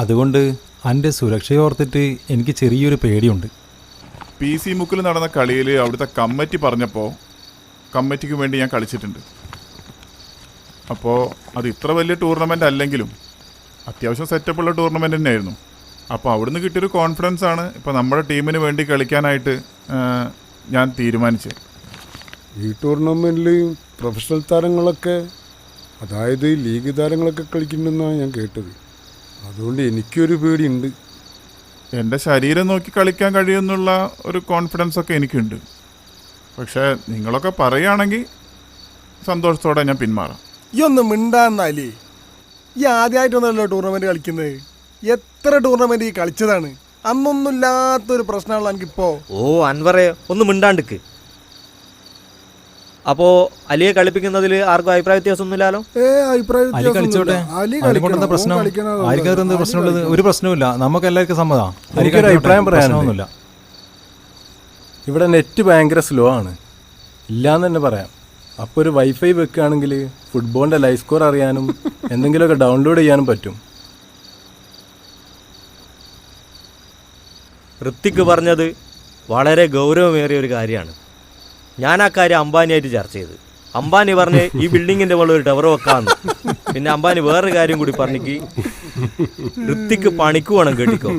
അതുകൊണ്ട് എൻ്റെ സുരക്ഷയോർത്തിട്ട് എനിക്ക് ചെറിയൊരു പേടിയുണ്ട്. PC മുക്കിൽ നടന്ന കളിയിൽ അവിടുത്തെ കമ്മിറ്റി പറഞ്ഞപ്പോൾ കമ്മിറ്റിക്ക് വേണ്ടി ഞാൻ കളിച്ചിട്ടുണ്ട്. അപ്പോൾ അത് ഇത്ര വലിയ ടൂർണമെൻ്റ് അല്ലെങ്കിലും അത്യാവശ്യം സെറ്റപ്പുള്ള ടൂർണമെൻ്റ് തന്നെയായിരുന്നു. അപ്പോൾ അവിടുന്ന് കിട്ടിയൊരു കോൺഫിഡൻസ് ആണ് ഇപ്പോൾ നമ്മുടെ ടീമിന് വേണ്ടി കളിക്കാനായിട്ട് ഞാൻ തീരുമാനിച്ചത്. ഈ ടൂർണമെൻറ്റിൽ പ്രൊഫഷണൽ താരങ്ങളൊക്കെ, അതായത് ലീഗ് താരങ്ങളൊക്കെ കളിക്കുന്നുണ്ടെന്നാണ് ഞാൻ കേട്ടത്. അതുകൊണ്ട് എനിക്കൊരു പേടിയുണ്ട്. എൻ്റെ ശരീരം നോക്കി കളിക്കാൻ കഴിയുമെന്നുള്ള ഒരു കോൺഫിഡൻസ് ഒക്കെ എനിക്കുണ്ട്. പക്ഷേ നിങ്ങളൊക്കെ പറയുകയാണെങ്കിൽ സന്തോഷത്തോടെ ഞാൻ പിന്മാറാം. ഈ ഒന്നും മിണ്ടാന്നാലേ. ഈ ആദ്യമായിട്ടൊന്നുമല്ലോ ടൂർണമെൻറ്റ് കളിക്കുന്നത്. എത്ര ടൂർണമെൻറ്റ് ഈ കളിച്ചതാണ്. അന്നൊന്നുമില്ലാത്തൊരു പ്രശ്നമാണല്ലോ എനിക്കിപ്പോൾ. ഓ അൻവറെ, ഒന്ന് മിണ്ടാണ്ടിക്ക്. അപ്പോൾ അലിയെ കളിപ്പിക്കുന്നതിൽ ആർക്കും അഭിപ്രായ വ്യത്യാസമൊന്നുമില്ലല്ലോ? അലി കളിച്ചോട്ടെ. അലിക്കൊണ്ടെന്താ പ്രശ്നം? ആർക്കെന്താ പ്രശ്നമുള്ളത്? ഒരു പ്രശ്നവുമില്ല. നമുക്ക് എല്ലാവർക്കും സമ്മതം. എനിക്കൊരു അഭിപ്രായം പറയാനൊന്നുമില്ല. ഇവിടെ നെറ്റ് ഭയങ്കര സ്ലോ ആണ്, ഇല്ലാന്ന് തന്നെ പറയാം. അപ്പോൾ ഒരു വൈഫൈ വെക്കുകയാണെങ്കിൽ ഫുട്ബോളിൻ്റെ ലൈവ് സ്കോർ അറിയാനും എന്തെങ്കിലുമൊക്കെ ഡൗൺലോഡ് ചെയ്യാനും പറ്റും. ഋത്തിക്ക് പറഞ്ഞത് വളരെ ഗൗരവമേറിയ ഒരു കാര്യമാണ്. ഞാൻ ആ കാര്യം അംബാനിയായിട്ട് ചർച്ച ചെയ്ത്. അംബാനി പറഞ്ഞ് ഈ ബിൽഡിങ്ങിൻ്റെ മുകളിൽ ഒരു ടവർ വെക്കാമെന്ന്. പിന്നെ അംബാനി വേറൊരു കാര്യം കൂടി പറഞ്ഞിക്ക്, ഋത്തിക്ക് പണിക്ക് വേണം കേട്ടിക്കോ.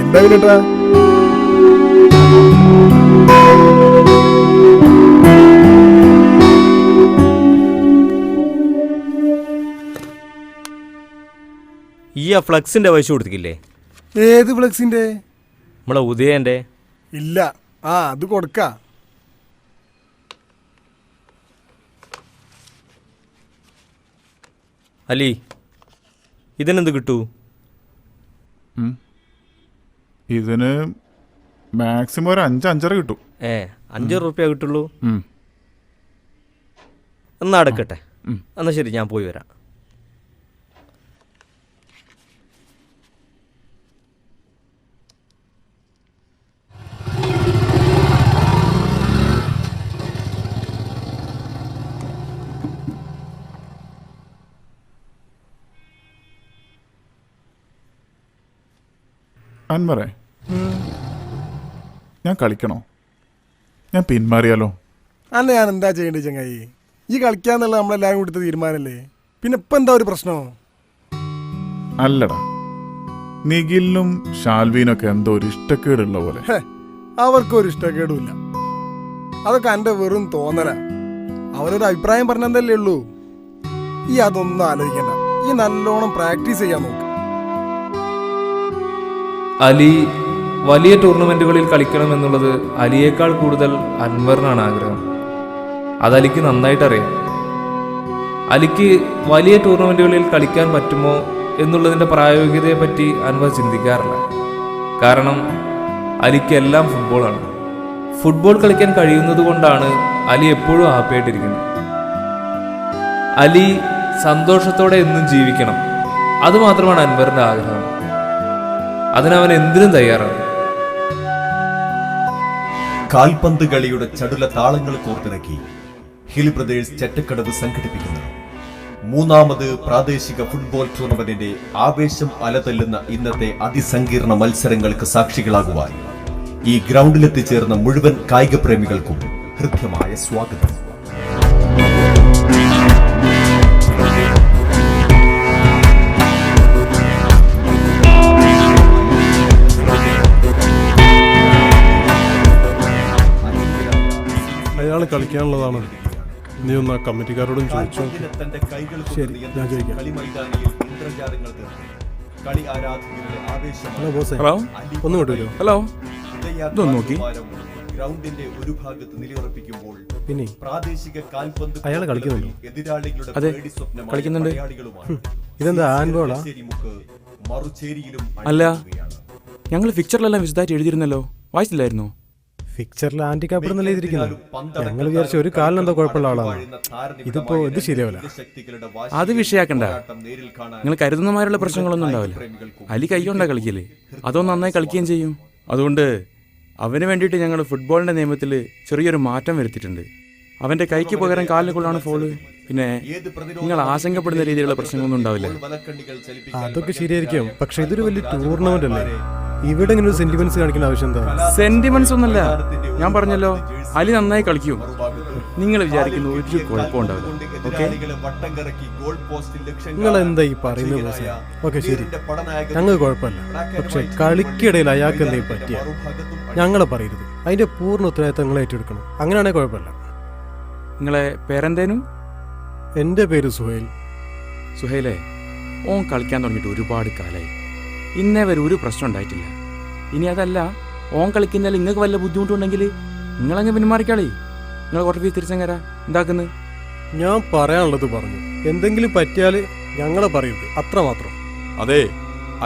എന്താ കേട്ടാ? ഈ ആ ഫ്ലക്സിന്റെ പൈസ കൊടുത്തില്ലേ? ഏത് ഫ്ലക്സിന്റെ? നമ്മളെ ഉദയന്റെ. ഇല്ല. അത് കൊടുക്ക. അലി, ഇതിനെന്ത് കിട്ടൂ? ഇതിന് മാക്സിമം ഒരു 5-5.5 കിട്ടും. 5 റുപ്യ കിട്ടുള്ളൂ. എന്നാ അടക്കട്ടെ. എന്നാ ശരി, ഞാൻ പോയി വരാം. അൻവറേ, ഞാൻ കളിക്കണോ? ഞാൻ പിന്മാറിയാലോ? അല്ല, ഞാൻ എന്താ ചെയ്യേണ്ടത് ചങ്ങായി? ഈ കളിക്കാന്നുള്ള നമ്മളെല്ലാവരും കൊടുത്ത തീരുമാനമല്ലേ. പിന്നെ ഇപ്പം എന്താ ഒരു പ്രശ്നം? അല്ലടാ, നിഖിലിനും ഷാൽവീനൊക്കെ എന്തോ ഒരു ഇഷ്ടക്കേടുള്ള പോലെ. അവർക്കൊരു ഇഷ്ടക്കേടുമില്ല. അതൊക്കെ എൻ്റെ വെറും തോന്നലാ. അവരൊരു അഭിപ്രായം പറഞ്ഞതല്ലേ ഉള്ളൂ. ഈ അതൊന്നും ആലോചിക്കണ്ട. ഈ നല്ലോണം പ്രാക്ടീസ് ചെയ്യാൻ നോക്ക്. അലി വലിയ ടൂർണമെൻറ്റുകളിൽ കളിക്കണമെന്നുള്ളത് അലിയേക്കാൾ കൂടുതൽ അൻവറിനാണ് ആഗ്രഹം. അത് അലിക്ക് നന്നായിട്ടറിയാം. അലിക്ക് വലിയ ടൂർണമെൻറ്റുകളിൽ കളിക്കാൻ പറ്റുമോ എന്നുള്ളതിൻ്റെ പ്രായോഗികതയെപ്പറ്റി അൻവർ ചിന്തിക്കാറില്ല. കാരണം അലിക്ക് എല്ലാം ഫുട്ബോളാണ്. ഫുട്ബോൾ കളിക്കാൻ കഴിയുന്നത് കൊണ്ടാണ് അലി എപ്പോഴും ഹാപ്പിയായിട്ടിരിക്കുന്നത്. അലി സന്തോഷത്തോടെ എന്നും ജീവിക്കണം, അതുമാത്രമാണ് അൻവറിൻ്റെ ആഗ്രഹം. അതിനവൻ എന്തിനും തയ്യാറാണ്. കാൽപന്ത് കളിയുടെ ചടുല താളങ്ങൾ കോർത്തിണക്കി ഹിൽ ബ്രദേഴ്സ് ചെറ്റക്കടവ് സംഘടിപ്പിക്കുന്ന 3ാമത് പ്രാദേശിക ഫുട്ബോൾ ടൂർണമെന്റിന്റെ ആവേശം അലതല്ലുന്ന ഇന്നത്തെ അതിസങ്കീർണ മത്സരങ്ങൾക്ക് സാക്ഷികളാകുവാൻ ഈ ഗ്രൗണ്ടിലെത്തിച്ചേർന്ന മുഴുവൻ കായിക പ്രേമികൾക്കും ഹൃദ്യമായ സ്വാഗതം. അയാൾ കളിക്കാനുള്ളതാണ്. നീ ഒന്ന് ആ കമ്മിറ്റിക്കാരോടും ചോദിച്ചു. ശരി, ഞാൻ ചോദിക്കാം. ഹലോ ബോസേ, ഒന്ന് കൊണ്ടുവരുമോ? ഹലോ, ഇതൊന്ന് നോക്കി. ഗ്രൗണ്ടിന്റെ ഒരു ഭാഗത്ത് നിലയുറപ്പിക്കുമ്പോൾ പിന്നെ അയാൾ കളിക്കുന്നുണ്ടോ? അതെ, കളിക്കുന്നുണ്ട്. ഇതെന്താ ആൻബോളാ? അല്ല, ഞങ്ങൾ ഫിക്ചറിലെല്ലാം വിശദമായിട്ട് എഴുതിയിരുന്നല്ലോ, വായിച്ചില്ലായിരുന്നോ? ഫിക്ചറിൽ ഹാൻഡിക്കാപ്പ് എന്നല്ലേ എഴുതിയിരിക്കുന്നത്. ഞങ്ങൾ വിചാരിച്ച ഒരു കാലിനെന്തോ കുഴപ്പമുള്ള ആളാണ്. ഇതിപ്പോ ഇത് ശരിയാവില്ല. അത് വിഷയാക്കണ്ട. നിങ്ങൾ കരുതുന്നമാരുള്ള പ്രശ്നങ്ങളൊന്നും ഉണ്ടാവില്ല. അലി കൈകൊണ്ടാ കളിക്കല്, അതൊന്നും നന്നായി കളിക്കുകയും ചെയ്യും. അതുകൊണ്ട് അവന് വേണ്ടിയിട്ട് ഞങ്ങൾ ഫുട്ബോളിന്റെ നിയമത്തിൽ ചെറിയൊരു മാറ്റം വരുത്തിയിട്ടുണ്ട്. അവന്റെ കൈക്ക് പകരം കാലിന് കൊള്ളാണ് ഫോള്. പിന്നെ നിങ്ങൾ ആശങ്കപ്പെടുന്ന രീതിയിലുള്ള പ്രശ്നങ്ങളൊന്നും ഉണ്ടാവില്ല. അതൊക്കെ ശരിയായിരിക്കും, പക്ഷെ ഇതൊരു വലിയ ടൂർണമെന്റ് അല്ലേ. ഇവിടെ ഇങ്ങനെ ഒരു സെന്റിമെന്റ്സ് കാണിക്കുന്ന ആവശ്യം എന്താ? സെന്റിമെന്റ്സ് ഒന്നല്ല, ഞാൻ പറഞ്ഞല്ലോ അലി നന്നായി കളിക്കും. നിങ്ങൾ വിചാരിക്കുന്ന ഒരു കുഴപ്പമുണ്ടാവില്ല. ഓക്കെ, നിങ്ങൾ എന്താ ഈ പറയുന്നത് ബോസേ? ഓക്കെ ശരി, ഞങ്ങൾക്ക് കുഴപ്പമില്ല. പക്ഷെ കളിക്കിടയിൽ അയാൾക്ക് എന്തെങ്കിലും പറ്റിയ ഞങ്ങളെ പറയരുത്. അതിന്റെ പൂർണ്ണ ഉത്തരവാദിത്തം നിങ്ങൾ ഏറ്റെടുക്കണം. അങ്ങനെയാണെങ്കിൽ കുഴപ്പമില്ല. നിങ്ങളെ പേരെന്തേനും? എൻ്റെ പേര് സുഹൈൽ. സുഹൈലേ, ഓൻ കളിക്കാൻ തുടങ്ങിയിട്ട് ഒരുപാട് കാലമായി. ഇന്നേ വരെ ഒരു പ്രശ്നം ഉണ്ടായിട്ടില്ല. ഇനി അതല്ല, ഓൻ കളിക്കുന്നതിൽ നിങ്ങൾക്ക് വല്ല ബുദ്ധിമുട്ടുണ്ടെങ്കിൽ നിങ്ങളങ്ങ് പിന്മാറിക്കളി. നിങ്ങൾ കുറച്ച് ഫീസ് തിരിച്ചങ്ങരാ എന്താക്കുന്നത്? ഞാൻ പറയാനുള്ളത് പറഞ്ഞു. എന്തെങ്കിലും പറ്റിയാൽ ഞങ്ങളെ പറയരുത്, അത്ര മാത്രം. അതെ,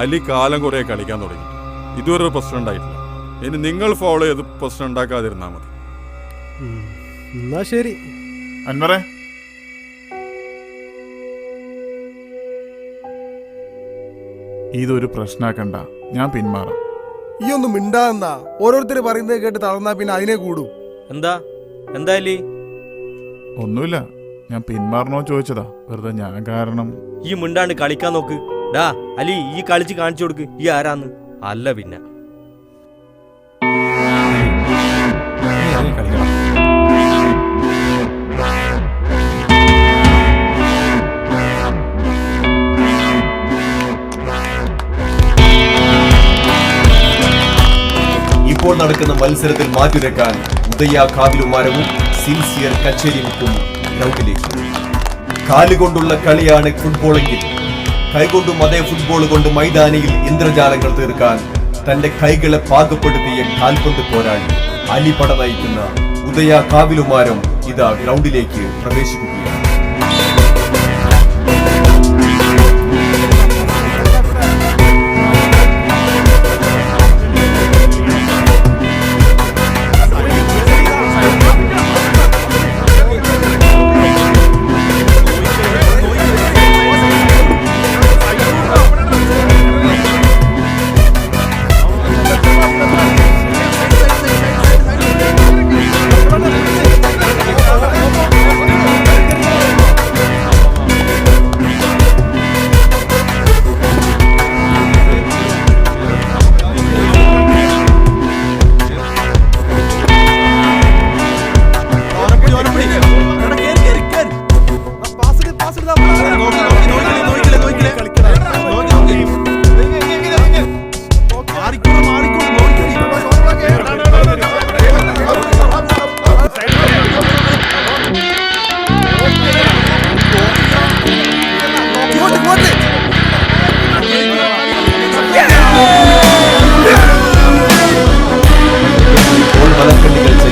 അലി കാലം കുറേ കളിക്കാൻ തുടങ്ങി, ഇതുവരെ പ്രശ്നം ഉണ്ടായിട്ടില്ല. ഇനി നിങ്ങൾ ഫോളോ ചെയ്ത് പ്രശ്നം ഉണ്ടാക്കാതിരുന്നാൽ മതി. എന്നാ ശരി. അൻവറേ, ഇതൊരു പ്രശ്നമാക്കണ്ട, ഞാൻ പിന്മാറാം. ഈ ഒന്നും മിണ്ടാന്നാ. ഓരോരുത്തർ പറയുന്നത് കേട്ട് തളർന്നാ പിന്നെ അതിനെ കൂടൂ. എന്താ അലി? ഒന്നുമില്ല, ഞാൻ പിന്മാറണോ ചോദിച്ചതാ. വെറുതെ ഞാൻ കാരണം. ഈ മിണ്ടാണ്ട് കളിക്കാൻ നോക്ക്. ഡാ അലി, ഈ കളിച്ച് കാണിച്ചു കൊടുക്ക് ഈ ആരാന്ന്. അല്ല പിന്നെ ഇപ്പോൾ നടക്കുന്ന മത്സരത്തിൽ മാറ്റുരക്കാൻ ഉദയ കാവിലുമാരവും സിൻസിയർ കച്ചേരിമുക്കും ഗ്രൗണ്ടിലേക്ക്. കാലുകൊണ്ടുള്ള കളിയാണ് ഫുട്ബോളെങ്കിൽ കൈകൊണ്ടും അതേ ഫുട്ബോൾ കൊണ്ട് മൈതാനിയിൽ ഇന്ദ്രജാലങ്ങൾ തീർക്കാൻ തന്റെ കൈകളെ പാകപ്പെടുത്തിയ കാൽപന്ത് പോരാളി അലി പട നയിക്കുന്ന ഉദയ കാവിലുമാരം ഇതാ ഗ്രൗണ്ടിലേക്ക് പ്രവേശിക്കുകയാണ്.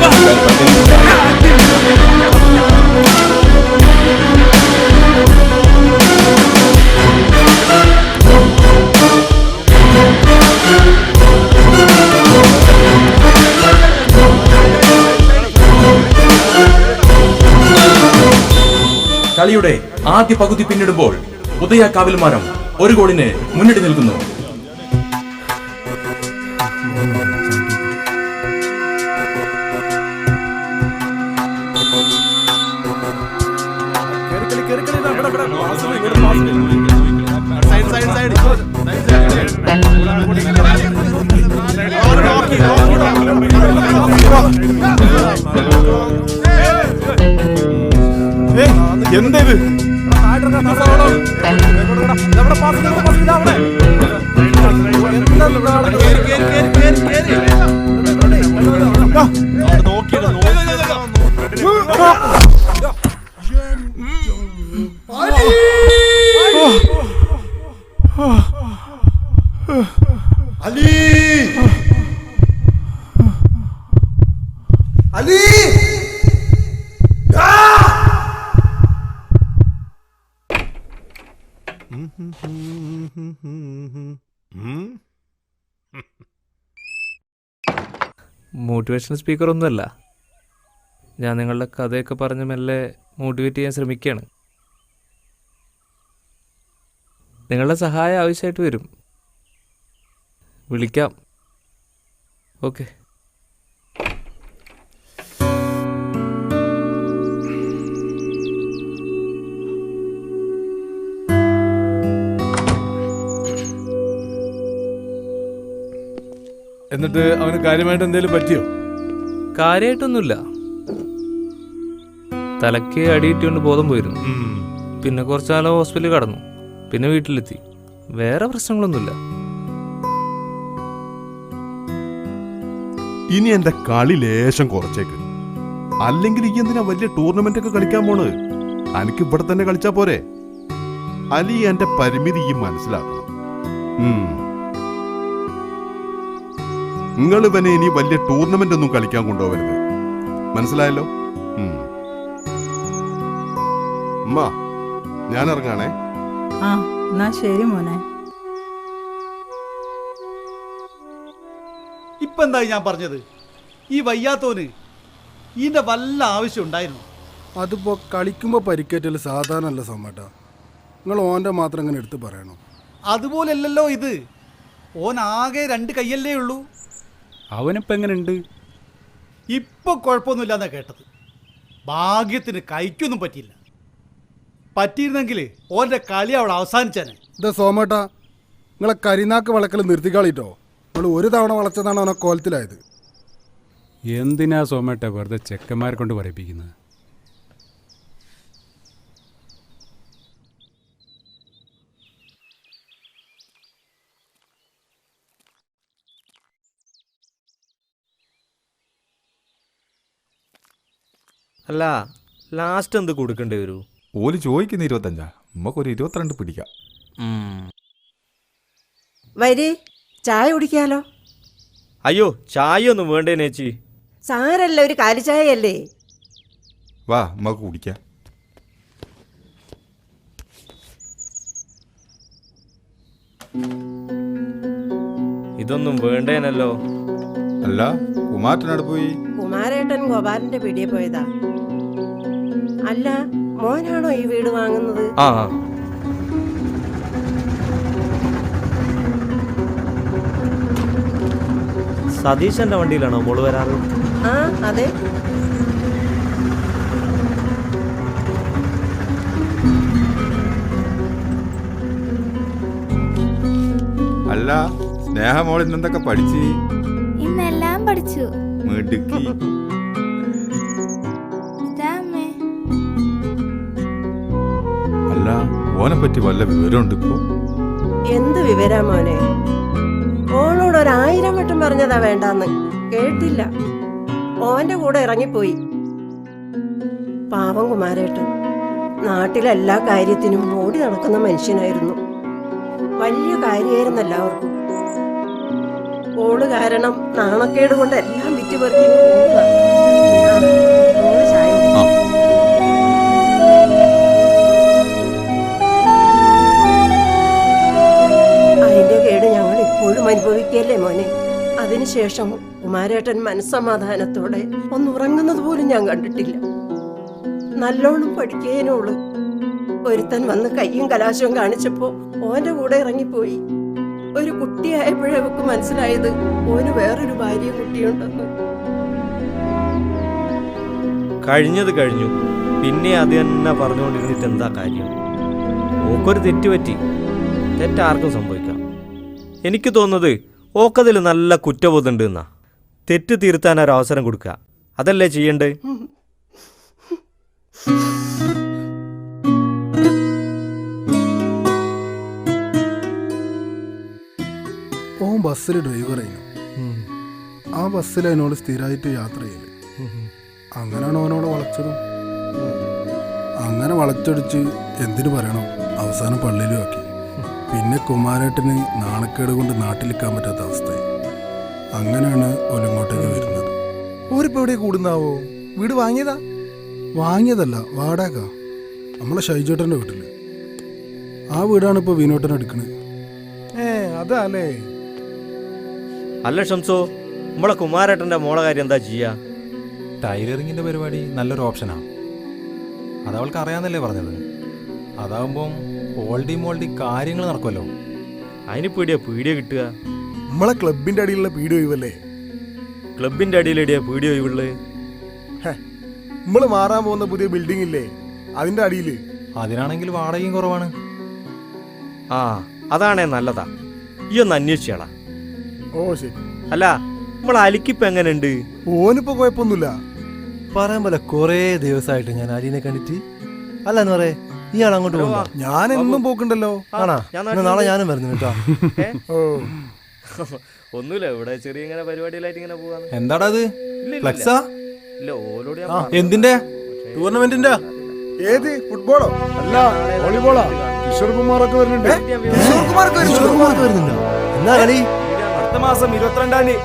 ഏറ്റെടുക്കാൻ പദ്ധതിയുണ്ടായി. കളിയുടെ ആദ്യ പകുതി പിന്നിടുമ്പോൾ ഉദയ കാവിൽമാരം ഒരു ഗോളിന് മുന്നിട്ട് നിൽക്കുന്നു. എന്തേത് അലി അലി മോട്ടിവേഷണൽ സ്പീക്കർ ഒന്നുമല്ല. ഞാൻ നിങ്ങളുടെ കഥയൊക്കെ പറഞ്ഞ് മെല്ലെ മോട്ടിവേറ്റ് ചെയ്യാൻ ശ്രമിക്കുകയാണ്. നിങ്ങളുടെ സഹായം ആവശ്യമായിട്ട് വരും. വിളിക്കാം. ഓക്കെ. എന്നിട്ട് അവന് കാര്യമായിട്ട് എന്തെങ്കിലും പറ്റിയോ? കാര്യമായിട്ടൊന്നുമില്ല. തലയ്ക്ക് അടിയിട്ടുണ്ട് ബോധം പോയിരുന്നു. പിന്നെ കുറച്ചു കാലം ഹോസ്പിറ്റലിൽ കടന്നു. പിന്നെ വീട്ടിലെത്തി. വേറെ പ്രശ്നങ്ങളൊന്നുമില്ല. ഇനി എന്റെ കളി ലേശം കുറച്ചേക്ക്. അല്ലെങ്കിൽ ഈ എന്തിനാ വലിയ ടൂർണമെന്റ് ഒക്കെ കളിക്കാൻ പോണത്? എനിക്ക് ഇവിടെ തന്നെ കളിച്ചാ പോരെ? അലി എന്റെ പരിമിതി ഈ മനസ്സിലാക്കണം. നിങ്ങൾ ഇവനെ ഇനി വലിയ ടൂർണമെന്റ് ഒന്നും കളിക്കാൻ കൊണ്ടുപോകരുത്. മനസ്സിലായല്ലോ? അമ്മ ഞാൻ ഇറങ്ങാണേ. ആ എന്നാ ശരി മോനെ. ഇപ്പൊ എന്തായി ഞാൻ പറഞ്ഞത്? ഈ വയ്യാത്തോന് ഇതിന്റെ വല്ല ആവശ്യം ഉണ്ടായിരുന്നു? അതിപ്പോ കളിക്കുമ്പോ പരിക്കേറ്റല് സാധാരണ അല്ല സോമേട്ടാ. നിങ്ങൾ ഓന്റെ മാത്രം ഇങ്ങനെ എടുത്ത് പറയണോ? അതുപോലെയല്ലല്ലോ ഇത്. ഓൻ ആകെ 2 കയ്യല്ലേ ഉള്ളൂ. അവനിപ്പോ എങ്ങനെയുണ്ട്? ഇപ്പൊ കുഴപ്പമൊന്നുമില്ലാന്നാ കേട്ടത്. ഭാഗ്യത്തിന് കൈക്കൊന്നും പറ്റിയില്ല. പറ്റിയിരുന്നെങ്കിൽ ഓന്റെ കളി അവിടെ അവസാനിച്ചേനെ. ഇതാ സോമേട്ടാ, നിങ്ങളെ കരിനാക്ക് വളക്കൽ നിർത്തിക്കാളിട്ടോ. നിങ്ങൾ ഒരു തവണ വളച്ചതാണ് അവനെ കോലത്തിലായത്. എന്തിനാ സോമേട്ട വെറുതെ ചെക്കന്മാരെ കൊണ്ട് പറയിപ്പിക്കുന്നത്? അല്ല, ലാസ്റ്റ് എന്ത് കൊടുക്കേണ്ടി വരൂ? ഓല് ചോദിക്കുന്ന 25. നമുക്കൊരു 22 പിടിക്കാം. വരി ചായ കുടിക്കാലോ? അയ്യോ, ചായ ഒന്നും വേണ്ടേനേച്ചി. സാരല്ല, ഒരു കാലിച്ചായല്ലേ. വാ നമുക്ക് കുടിക്കാം. ഇതൊന്നും വേണ്ടേനല്ലോ. അല്ല, കുമാരനോട് പോയി. കുമാരേട്ടൻ ഗോപാലന്റെ പിടിയെ പോയതാ. അല്ല, മോനാണോ ഈ വീട് വാങ്ങുന്നത്? ആ സതീശന്റെ വണ്ടിയിലാണോ മോള് വരാറ്? ആ അതെ. അല്ല, സ്നേഹമോൾ ഇന്നെന്തൊക്കെ പഠിച്ച്? ഇന്നെല്ലാം പഠിച്ചു. മിടുക്കി. അല്ല, ഓനെ പറ്റി വല്ല വിവരമുണ്ട് ഇപ്പോ? എന്ത് വിവരാ മോനെ? ഓളോട് 1000 വട്ടം പറഞ്ഞതാ വേണ്ടാന്ന്. കേട്ടില്ല. ഓന്റെ കൂടെ ഇറങ്ങിപ്പോയി. പാവം കുമാരേട്ടൻ നാട്ടിലെല്ലാ കാര്യത്തിനും ഓടി നടക്കുന്ന മനുഷ്യനായിരുന്നു. വലിയ കാര്യമായിരുന്നു എല്ലാവർക്കും. ഓള് കാരണം നാണക്കേട് കൊണ്ട് എല്ലാം തീറ്റ് പെറുക്കി പോവുക. മോള് ചായ കുടി. അതിന്റെ കേട് ഞങ്ങൾ ഇപ്പോഴും അനുഭവിക്കല്ലേ മോനെ. അതിനുശേഷം കുമാരേട്ടൻ മനസ്സമാധാനത്തോടെ ഒന്ന് ഉറങ്ങുന്നത് പോലും ഞാൻ കണ്ടിട്ടില്ല. നല്ലോണം പഠിക്കേനോള്. ഒരുത്തൻ വന്ന് കയ്യും കലാശവും കാണിച്ചപ്പോ ഓന്റെ കൂടെ ഇറങ്ങിപ്പോയി. ഒരു കുട്ടിയായപ്പോഴേ അവക്ക് മനസ്സിലായത് ഓന് വേറൊരു ഭാര്യയും കുട്ടിയുണ്ടെന്ന്. കഴിഞ്ഞത് കഴിഞ്ഞു, പിന്നെ അത് തന്നെ പറഞ്ഞുകൊണ്ടിരുന്നിട്ട് എന്താ കാര്യം? ഓക്കൊരു തെറ്റ് പറ്റി, തെറ്റാർക്കും സംഭവിക്കാം. എനിക്ക് തോന്നുന്നത് ഓക്കതിൽ നല്ല കുറ്റബോധമുണ്ട് എന്നാ. തെറ്റ് തിരുത്താൻ ഒരു അവസരം കൊടുക്കുക, അതല്ലേ ചെയ്യണ്ടേ? ഓൻ ബസ്സിൽ ഡ്രൈവറായിരുന്നു. ആ ബസ്സിൽ അതിനോട് സ്ഥിരമായിട്ട് യാത്ര ചെയ്യല്. അങ്ങനെയാണ് ഓനോട് വളച്ചതും. അങ്ങനെ വളച്ചൊടിച്ച് എന്തിനു പറയണോ, അവസാനം പള്ളിയിലും ആക്കി. പിന്നെ കുമാരേട്ടന് നാണക്കേട് കൊണ്ട് നാട്ടിലിരിക്കാൻ പറ്റാത്ത അവസ്ഥയായി. അങ്ങനെയാണ് ഓലിങ്ങോട്ടേക്ക് വരുന്നത്. ഓരിപ്പോ എവിടെ കൂടുന്നാവോ? വീട് വാങ്ങിയതാ? വാങ്ങിയതല്ല, വാടക. നമ്മളെ ഷൈജേട്ടൻ്റെ വീട്ടില്. ആ വീടാണ് ഇപ്പോൾ വിനോട്ടൻ എടുക്കണത്. അതല്ലേ. അല്ല ഷംസോ, നമ്മളെ കുമാരേട്ടൻ്റെ മോളെ കാര്യം എന്താ ചെയ്യാ? ടൈലറിങ്ങിൻ്റെ പരിപാടി നല്ലൊരു ഓപ്ഷനാണ്. അതവൾക്ക് അറിയാമെന്നല്ലേ പറഞ്ഞത്. അതാകുമ്പം ഓൾഡി മോൾഡി കാര്യങ്ങൾ നടക്കുമല്ലോ. അതിന് പീടിയ കിട്ടുക. നമ്മളെ ക്ലബിന്റെ അടിയിലുള്ള പീഡിയോ ഒഴിവല്ലേ? ക്ലബിന്റെ അടിയിലെടിയാ പീടിയ ഒഴിവുള്ളത്? നമ്മള് മാറാൻ പോകുന്ന പുതിയ ബിൽഡിംഗ് ഇല്ലേ, അതിന്റെ അടിയിൽ. അതിനാണെങ്കിൽ വാടകയും കുറവാണ്. ആ, അതാണേ നല്ലതാ. ഈ ഒന്ന് അന്വേഷിച്ചാളാ. ഓ ശരി. അല്ല, നമ്മളെ അലിക്കിപ്പോ എങ്ങനെയുണ്ട്? ഓനിപ്പോ കുഴപ്പമൊന്നുമില്ല. പറയാൻ പോലെ കൊറേ ദിവസമായിട്ട് ഞാൻ അലീനെ കണ്ടിട്ട്. അല്ല എന്ന് പറയേ, ഇയാൾ അങ്ങോട്ട് പോകാ? ഞാൻ എന്നും പോക്കുണ്ടല്ലോ. ആണാ? നാളെ ഞാനും വരുന്നു കേട്ടോ. ഒന്നുമില്ല, ഇവിടെ ചെറിയ ഇങ്ങനെ പരിപാടിയിലായിട്ട് ഇങ്ങനെ പോവാന്ന്. എന്താടാ അത്? ഫ്ലെക്സാ? ഇല്ല, ഓലോട് എന്തിന്റെ? ടൂർണമെന്റിന്റെ? ഏത്? ഫുട്ബോളോ? അല്ല, വോളിബോളാ. കിഷോർ കുമാറൊക്കെ വരുന്നുണ്ട്. വരുന്നുണ്ടോ? എന്നാ കളി? അടുത്ത മാസം 22-ാം തീയതി.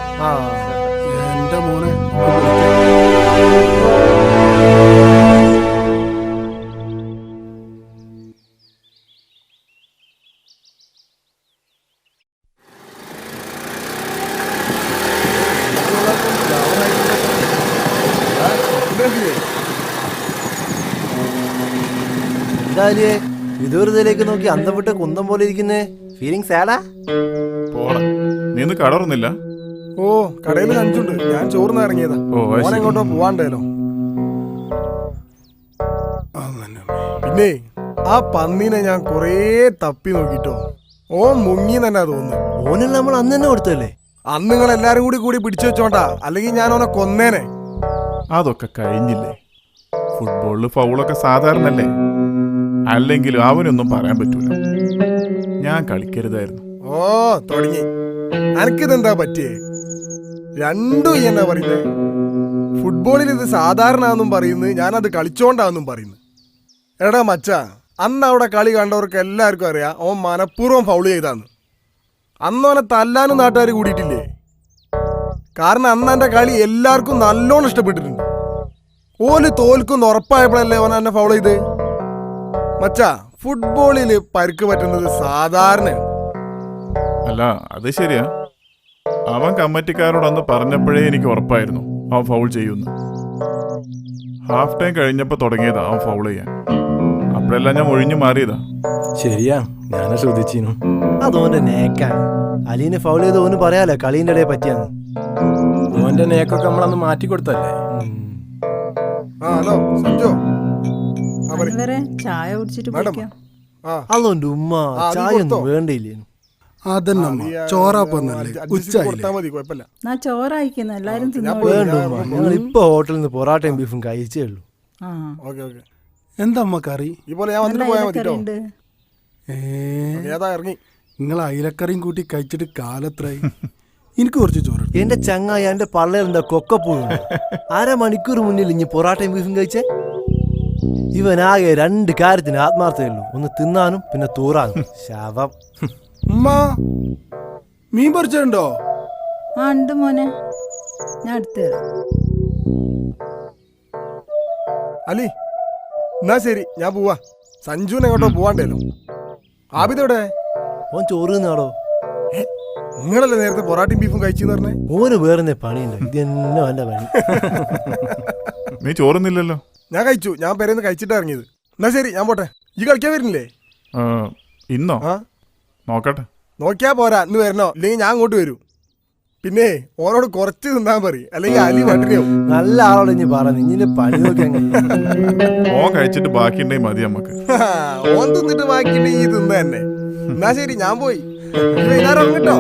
എന്റെ മോനെ. എന്തായാലേ വിദൂരതയിലേക്ക് നോക്കി അന്തം വിട്ട കുന്തം പോലെ ഇരിക്കുന്നേ. ഫീലിംഗ് സാഡാ? പോടാ, നീ ഒന്ന് കടറുന്നില്ല? ഓ, കടയിൽ കഞ്ചുണ്ട്. ഞാൻ ചോറിന് ഇറങ്ങിയതാ. എങ്ങോട്ടോ പോവാണ്ടല്ലോ. പിന്നെ ആ പന്നീനെ ഞാൻ കൊറേ തപ്പി നോക്കിട്ടോ. ഓ മുങ്ങി തന്നെ തോന്നുന്നു. ഓനെല്ലാം നമ്മൾ അന്ന് തന്നെ കൊടുത്തല്ലേ? അന്ന് നിങ്ങൾ എല്ലാരും കൂടി പിടിച്ചു വെച്ചോണ്ടാ, അല്ലെങ്കിൽ ഞാൻ ഓനെ കൊന്നേനെ. അതൊക്കെ കഴിഞ്ഞില്ലേ? ഫുട്ബോളിൽ ഫൗളൊക്കെ സാധാരണല്ലേ? അല്ലെങ്കിലും അവനൊന്നും പറയാൻ പറ്റൂല. ഞാൻ കളിക്കരുതായിരുന്നു. ഓ തുടങ്ങി. എനിക്കിതെന്താ പറ്റിയേ? രണ്ടും ഈ എന്നാ പറയുന്നത്? ഫുട്ബോളിൽ ഇത് സാധാരണ പറയുന്നു, ഞാനത് കളിച്ചോണ്ടാന്നും പറയുന്നു. എടാ മച്ച, അന്ന് അവിടെ കളി കണ്ടവർക്ക് എല്ലാവർക്കും അറിയാം ഓൻ മനഃപൂർവ്വം ഫൗള് ചെയ്താന്ന്. അന്നോനെ തല്ലാനും നാട്ടുകാർ കൂടിയിട്ടില്ലേ? കാരണം അന്ന് എൻ്റെ കളി എല്ലാവർക്കും നല്ലോണം ഇഷ്ടപ്പെട്ടിട്ടുണ്ട്. ഓല് തോൽക്കുന്ന ഉറപ്പായപ്പോഴല്ലേ ഓൻ എന്നെ ഫൗൾ ചെയ്ത്. മച്ചാ, ഫുട്ബോളിൽ പരിക്ക് പറ്റുന്നത് സാധാരണയാണ്. അല്ല, അത് ശരിയാ. അവൻ കമ്മിറ്റിക്കാരോടൊന്ന് പറഞ്ഞപ്പോഴേ എനിക്ക് ഉറപ്പായിരുന്നു അവൻ ഫൗൾ ചെയ്യുന്നു. ഹാഫ് ടൈം കഴിഞ്ഞപ്പോൾ തുടങ്ങിയതാ അവൻ ഫൗൾ ചെയ്യാൻ. അപ്പോഴെല്ലാം ഞാൻ ഒഴിഞ്ഞു മാറിയതാ. ശരിയാ, ഞാനെ ശ്രദ്ധിച്ചിരുന്നു. അതോന്റെ നേക്കാണ്. അലീനെ ഫൗൾ ചെയ്ത് ഓന് പറയാലോ കളീന്റെ ഇടയെ പറ്റിയാന്ന്. ഓന്റെ നേക്കൊക്കെ നമ്മളന്ന് മാറ്റി കൊടുത്തല്ലേ. ഹലോ സഞ്ജു, ചായ കുടിച്ചിട്ട് അതോന്റെ ഉമ്മ ചായ ഒന്നും വേണ്ടിയില്ലേനു. അതന്നെ ചോറാപ്പന്നല്ലേ, ചോറായിക്കുന്ന എല്ലാരും ഞങ്ങൾ ഇപ്പൊ ഹോട്ടലിൽ നിന്ന് പൊറാട്ടയും ബീഫും കഴിച്ചേ ഉള്ളൂ. എന്താ അമ്മ കറി? ഞാൻ വന്നിട്ട് പോയാൽ മതി. ഇറങ്ങി. നിങ്ങൾ അയിലക്കറിയും കൂട്ടി കഴിച്ചിട്ട് കാലത്രായി. എനിക്ക് കുറച്ച് ചോറ്. എന്റെ ചങ്ങായി, എന്റെ പള്ളയിൽ എന്താ കൊക്കപ്പൂണ്ട്? 1/2 മണിക്കൂർ മുന്നിൽ ഇനി പൊറാട്ടയും ബീഫും കഴിച്ചേ. ഇവനാകെ 2 കാര്യത്തിന് ആത്മാർത്ഥതയുള്ളൂ, ഒന്ന് തിന്നാനും പിന്നെ തൂറാനും. ശവം. മീൻ പൊരിച്ചുണ്ടോ? ഉണ്ട് മോനെ. ഞാൻ എടുത്തു തരാം. അലി എന്നാ ശരി, ഞാൻ പോവാ. സഞ്ജുവിനെ എങ്ങോട്ടോ പോവാണ്ടല്ലോ. ആബിദോടെ? ഓൻ ചോറ് തിന്നാടോ. നിങ്ങളല്ലേ നേരത്തെ പൊറാട്ടയും ബീഫും കഴിച്ചെന്ന് പറഞ്ഞേ? ഓന് വേറെ പണിയുണ്ട്. ഇത് തന്നെ അവന്റെ പണി. നീ ചോറുന്നില്ലല്ലോ. ഞാൻ കഴിച്ചു. ഞാൻ പേരെന്ന് കഴിച്ചിട്ടാ ഇറങ്ങിയത്. എന്നാ ശരി, ഞാൻ പോട്ടെ. ഈ കളിക്കാൻ വരുന്നില്ലേ? ഇന്നോ? നോക്കട്ടെ. നോക്കിയാ പോരാ, ഇന്ന് വരണോ? ഇല്ലെങ്കിൽ ഞാൻ അങ്ങോട്ട് വരും. പിന്നെ ഓനോട് കുറച്ച് തിന്നാൻ പറയും, അല്ലെങ്കിൽ അലി പട്ടിണിയാവും. നല്ല ആളോട് ഇനി പറഞ്ഞു, ഇനി പണി നോക്കാൻ. ഓൻ കഴിച്ചിട്ട് ബാക്കിയുണ്ടെങ്കിൽ മതി നമുക്ക്. ഓൻ തിന്നിട്ട് ബാക്കിയുണ്ടെങ്കിൽ ഈ തിന്ന തന്നെ. എന്നാ ശരി, ഞാൻ പോയി. വൈകുന്നേരം കേട്ടോ.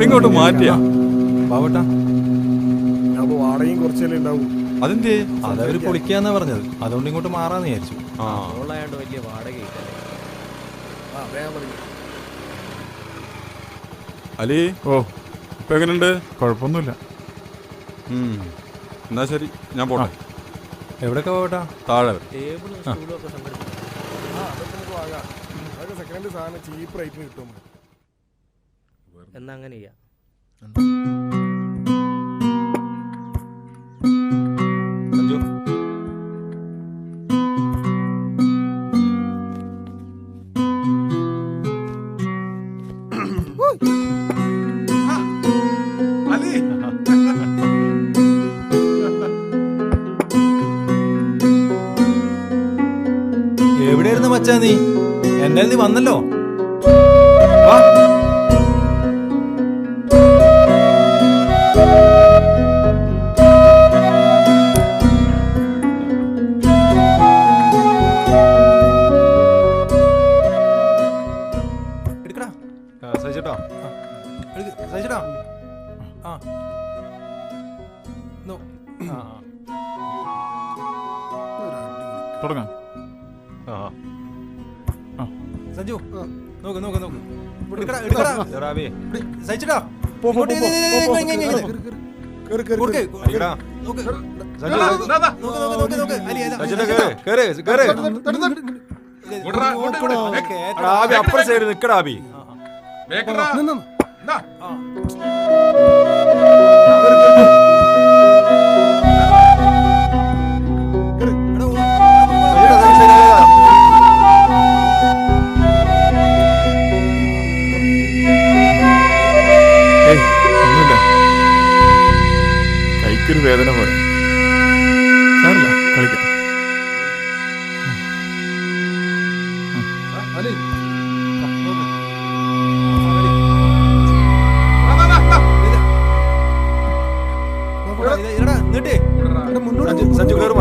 ഇങ്ങോട്ട് മാറ്റിയാ പാവട്ടാ, ഞാൻ വാടകയും കുറച്ചല്ലേ ഉണ്ടാവും. അതെന്തേ? അതവര് പൊളിക്കാന്നാ പറഞ്ഞത്, അതുകൊണ്ട് ഇങ്ങോട്ട് മാറാന്ന് വിചാരിച്ചു. വലിയ വാടക അലി, ഓ ഇപ്പൊ എങ്ങനെയുണ്ട്? കുഴപ്പമൊന്നുമില്ല. എന്നാ ശരി, ഞാൻ പോട്ടെ. എവിടെയൊക്കെ പോകട്ടാ? താഴെ. സെക്കൻഡ് സാധനം ചീപ്പ് റേറ്റിന് കിട്ടും. എന്നാ അങ്ങനെ ചെയ്യാം. സഞ്ജു, എവിടെയായിരുന്നു മച്ചാ നീ? എന്തായാലും നീ വന്നല്ലോ. വാ. എടുക്കടാ സഹിച്ചേട്ടാ, സഹിച്ചേട്ടാ. ആ തുടങ്ങാം. സഞ്ജു, നോക്ക് നോക്ക് നോക്ക്. എടുക്കടാ എടുക്കടാ. സഹിച്ചേട്ടാ. അപ്പുറം സൈഡ് നിക്കടാ അബി. ഒന്നുമില്ല, കൈക്കൊരു വേദന പോലെ. സാരല്ല, കളിക്കാം. സഞ്ജു കേറും.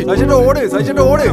സഞ്ജു ഓട്, സഞ്ജു ഓട്.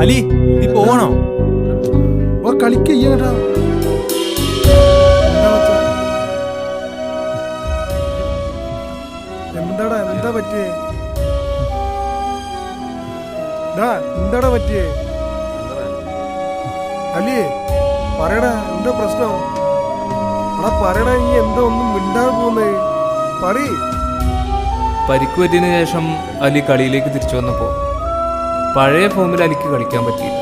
അലി, നീ പോകണോ? കളിക്കയ്യടാ. എന്താടാ, എന്താ പറ്റിയേ? എന്താടാ പറ്റിയേ? അലിയേ, പറയടാ, എന്താ പ്രശ്നം? എടാ പറയടാ, നീ എന്താ ഒന്നും മിണ്ടാതെ പോകുന്നേ? പറയ്. പരിക്ക് പറ്റിയതിനു ശേഷം അലി കളിയിലേക്ക് തിരിച്ചു വന്നപ്പോൾ പഴയ ഫോമിൽ അലിക്ക് കളിക്കാൻ പറ്റിയില്ല.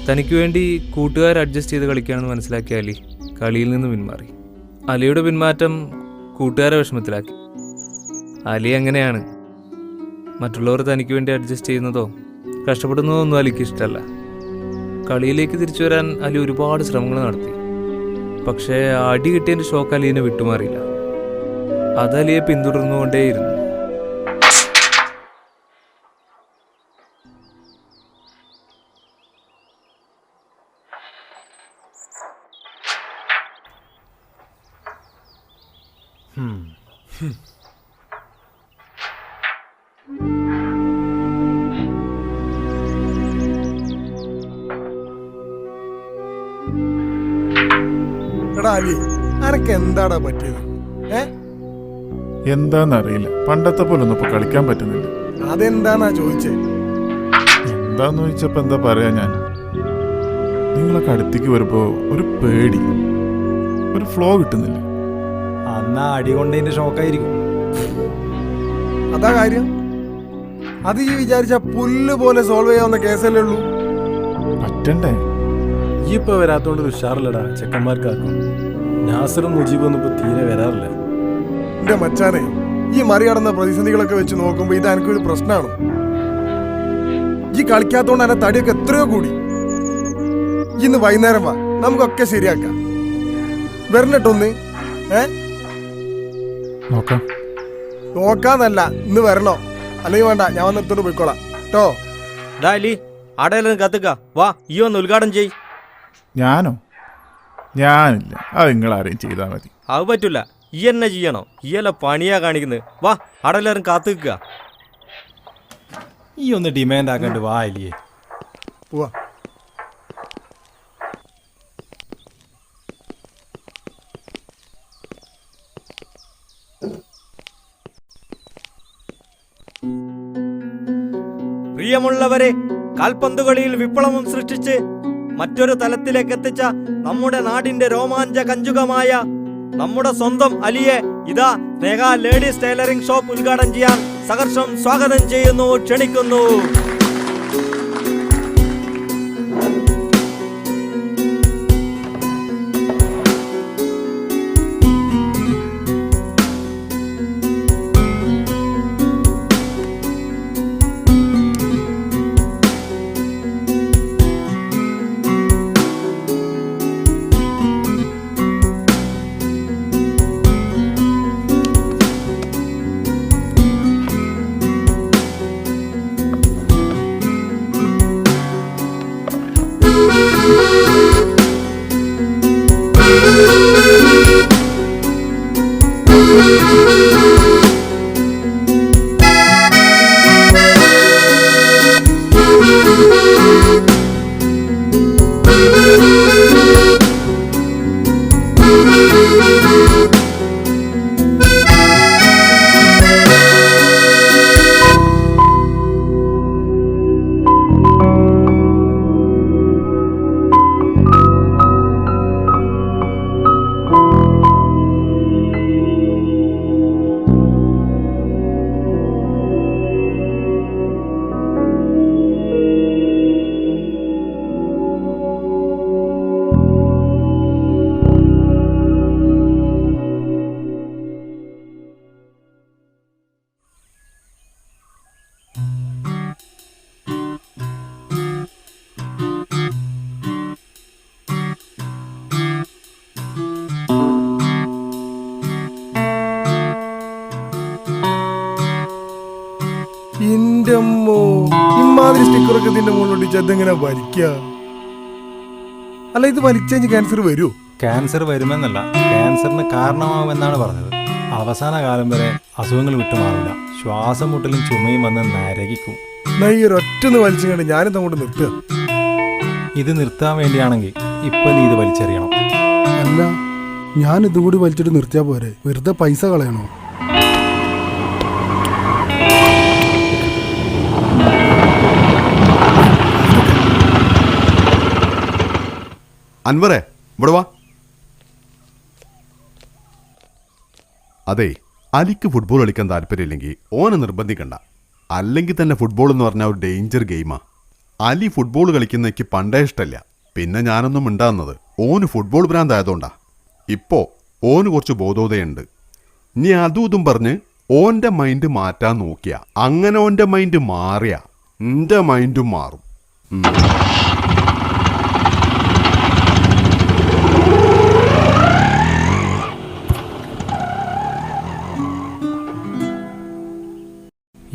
തനിക്ക് വേണ്ടി കൂട്ടുകാർ അഡ്ജസ്റ്റ് ചെയ്ത് കളിക്കുകയാണെന്ന് മനസ്സിലാക്കിയ അലി കളിയിൽ നിന്ന് പിന്മാറി. അലിയുടെ പിന്മാറ്റം കൂട്ടുകാരെ വിഷമത്തിലാക്കി. അലി അങ്ങനെയാണ്, മറ്റുള്ളവർ തനിക്ക് വേണ്ടി അഡ്ജസ്റ്റ് ചെയ്യുന്നതോ കഷ്ടപ്പെടുന്നതോ ഒന്നും അലിക്ക് ഇഷ്ടമല്ല. കളിയിലേക്ക് തിരിച്ചു വരാൻ അലി ഒരുപാട് ശ്രമങ്ങൾ നടത്തി. പക്ഷേ അടി കിട്ടിയതിൻ്റെ ഷോക്ക് അലിയെ വിട്ടുമാറിയില്ല. അത് അലിയെ പിന്തുടർന്നുകൊണ്ടേയിരുന്നു. എടാ അലി, അനക്ക് എന്താടാ പറ്റിയത്? എന്താന്നറിയില്ല, പണ്ടത്തെ പോലെ ഒന്നും ഇപ്പൊ കളിക്കാൻ പറ്റുന്നില്ല. അതെന്താന്നാ ചോദിച്ചേ? എന്താന്ന് ചോദിച്ചപ്പോ എന്താ പറയാ, ഞാൻ നിങ്ങളൊക്കെ അടുത്തേക്ക് വരുമ്പോ ഒരു പേടി, ഒരു ഫ്ലോ കിട്ടുന്നില്ല. അന്നാ അടി കൊണ്ടതിന്റെ ഷോക്കായിരിക്കും. അതാ കാര്യം. അത് ഈ വിചാരിച്ച പുല്ല് പോലെ സോൾവ് ചെയ്യാവുന്ന കേസല്ലേ ഉള്ളൂ. പറ്റണ്ടേ? ഈ ഇപ്പൊ വരാത്തോണ്ട് ഉഷാറില്ലടാ ചെക്കന്മാർക്കാക്കും. നാസറും മുജീബൊന്നും ഇപ്പൊ തീരെ വരാറില്ല. എന്റെ മച്ചാനെ, ഈ മറികടന്ന പ്രതിസന്ധികളൊക്കെ വെച്ച് നോക്കുമ്പോ ഇത് എനിക്കൊരു പ്രശ്നമാണ്. ഈ കളിക്കാത്തോണ്ട് എന്നെ തടിയൊക്കെ എത്രയോ കൂടി. ഇന്ന് വൈകുന്നേരം വാ, നമുക്കൊക്കെ ശരിയാക്കാം. വരണിട്ടൊന്ന് നോക്കാന്നല്ല, ഇന്ന് വരണോ? അല്ലെങ്കിൽ വേണ്ട, ഞാൻ വന്ന് എടുത്തോണ്ട് പോയിക്കോളാം കേട്ടോ. അലി ആടെല്ലാം കത്തുക്ക, വാ ഈ ഒന്ന് ഉദ്ഘാടനം ചെയ്. ഞാനോ? ഞാനില്ല, അത് നിങ്ങൾ ആരെയും ചെയ്താൽ മതി. അത് പറ്റൂല, ഈ എന്നെ ചെയ്യണോ? ഈ അല്ല പണിയാ കാണിക്കുന്നത്. വാ ആടെല്ലാരും കാത്തുക്കുക. ഈ ഒന്ന് ഡിമാൻഡ് ആക്കണ്ട്. വാ അലിയെ പോവാ. പ്രിയമുള്ളവരെ, കാൽപന്തുകളിയിൽ വിപ്ലവം സൃഷ്ടിച്ച് മറ്റൊരു തലത്തിലേക്ക് എത്തിച്ച നമ്മുടെ നാടിന്റെ രോമാഞ്ച കഞ്ചുകമായ നമ്മുടെ സ്വന്തം അലിയെ ഇതാ സ്നേഹ ലേഡീസ് ടൈലറിംഗ് ഷോപ്പ് ഉദ്ഘാടനം ചെയ്യാൻ സഹർഷം സ്വാഗതം ചെയ്യുന്നു, ക്ഷണിക്കുന്നു. ഇമാതിരി സ്റ്റിക്കറൊക്കെ ഇതിന്റെ മുകളിൽ അതെങ്ങനെ വലിക്കുക? അല്ല, ഇത് വലിച്ചു ക്യാൻസർ വരൂ? ക്യാൻസർ വരുമെന്നല്ല, ക്യാൻസറിന് കാരണമാവുമെന്നാണ് പറഞ്ഞത്. അവസാന കാലം വരെ അസുഖങ്ങൾ വിട്ടുമാറില്ല. ശ്വാസം മുട്ടലും ചുമയും വന്ന് നരകിക്കും. ഈ ഒരൊറ്റൊന്ന് വലിച്ചു കണ്ട് ഞാനിത് അങ്ങോട്ട് നിർത്തുക. ഇത് നിർത്താൻ വേണ്ടിയാണെങ്കിൽ ഇപ്പൊ നീ ഇത് വലിച്ചെറിയണം. അല്ല, ഞാൻ ഇതും കൂടി വലിച്ചിട്ട് നിർത്തിയാ പോരെ? വെറുതെ പൈസ കളയണോ? അൻവറേ, ഇവിടെ വാ. അതെ, അലിക്ക് ഫുട്ബോൾ കളിക്കാൻ താല്പര്യമില്ലെങ്കിൽ ഓനെ നിർബന്ധിക്കണ്ട. അല്ലെങ്കിൽ തന്നെ ഫുട്ബോൾ എന്ന് പറഞ്ഞാൽ ഒരു ഡേഞ്ചർ ഗെയിമാ. അലി ഫുട്ബോൾ കളിക്കുന്നേക്ക് പണ്ടേ ഇഷ്ടമല്ല. പിന്നെ ഞാനൊന്നും മിണ്ടാകുന്നത് ഓന് ഫുട്ബോൾ ഭ്രാന്തായതുകൊണ്ടാ. ഇപ്പോൾ ഓന് കുറച്ച് ബോധോദയുണ്ട്. ഇനി അതും ഇതും പറഞ്ഞ് ഓൻ്റെ മൈൻഡ് മാറ്റാൻ നോക്കിയ, അങ്ങനെ ഓൻ്റെ മൈൻഡ് മാറിയ എൻ്റെ മൈൻഡും മാറും.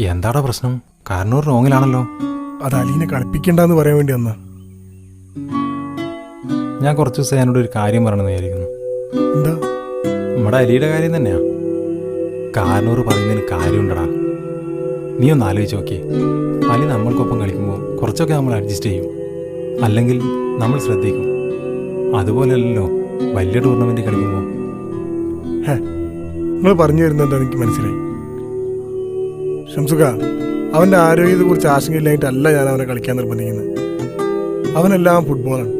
എന്താടാ പ്രശ്നം? കാരണൂർ റോങ്ങിലാണല്ലോ. അത് അലീനെ കളിപ്പിക്കണ്ടെന്ന് പറയാൻ വേണ്ടി വന്നാ. ഞാൻ കുറച്ച് ദിവസം എന്നോട് ഒരു കാര്യം പറയണമെന്ന് വിചാരിക്കുന്നു. എന്താ? നമ്മുടെ അലിയുടെ കാര്യം തന്നെയാ. കാരണൂർ പറയുന്നതിൽ കാര്യമുണ്ടടാ. നീ ഒന്ന് ആലോചിച്ച് നോക്കിയേ. അലി നമ്മൾക്കൊപ്പം കളിക്കുമ്പോൾ കുറച്ചൊക്കെ നമ്മൾ അഡ്ജസ്റ്റ് ചെയ്യും, അല്ലെങ്കിൽ നമ്മൾ ശ്രദ്ധിക്കും. അതുപോലെയല്ലോ വലിയ ടൂർണമെന്റ് കളിക്കുമ്പോൾ. നിങ്ങൾ പറഞ്ഞു വരുന്നത് എന്താ എനിക്ക് മനസ്സിലായി. ഷംസുക, അവൻ്റെ ആരോഗ്യത്തെക്കുറിച്ച് ആശങ്കയില്ലായിട്ടല്ല ഞാൻ അവനെ കളിക്കാൻ നിർബന്ധിക്കുന്നത്. അവനെല്ലാം ഫുട്ബോളാണ്.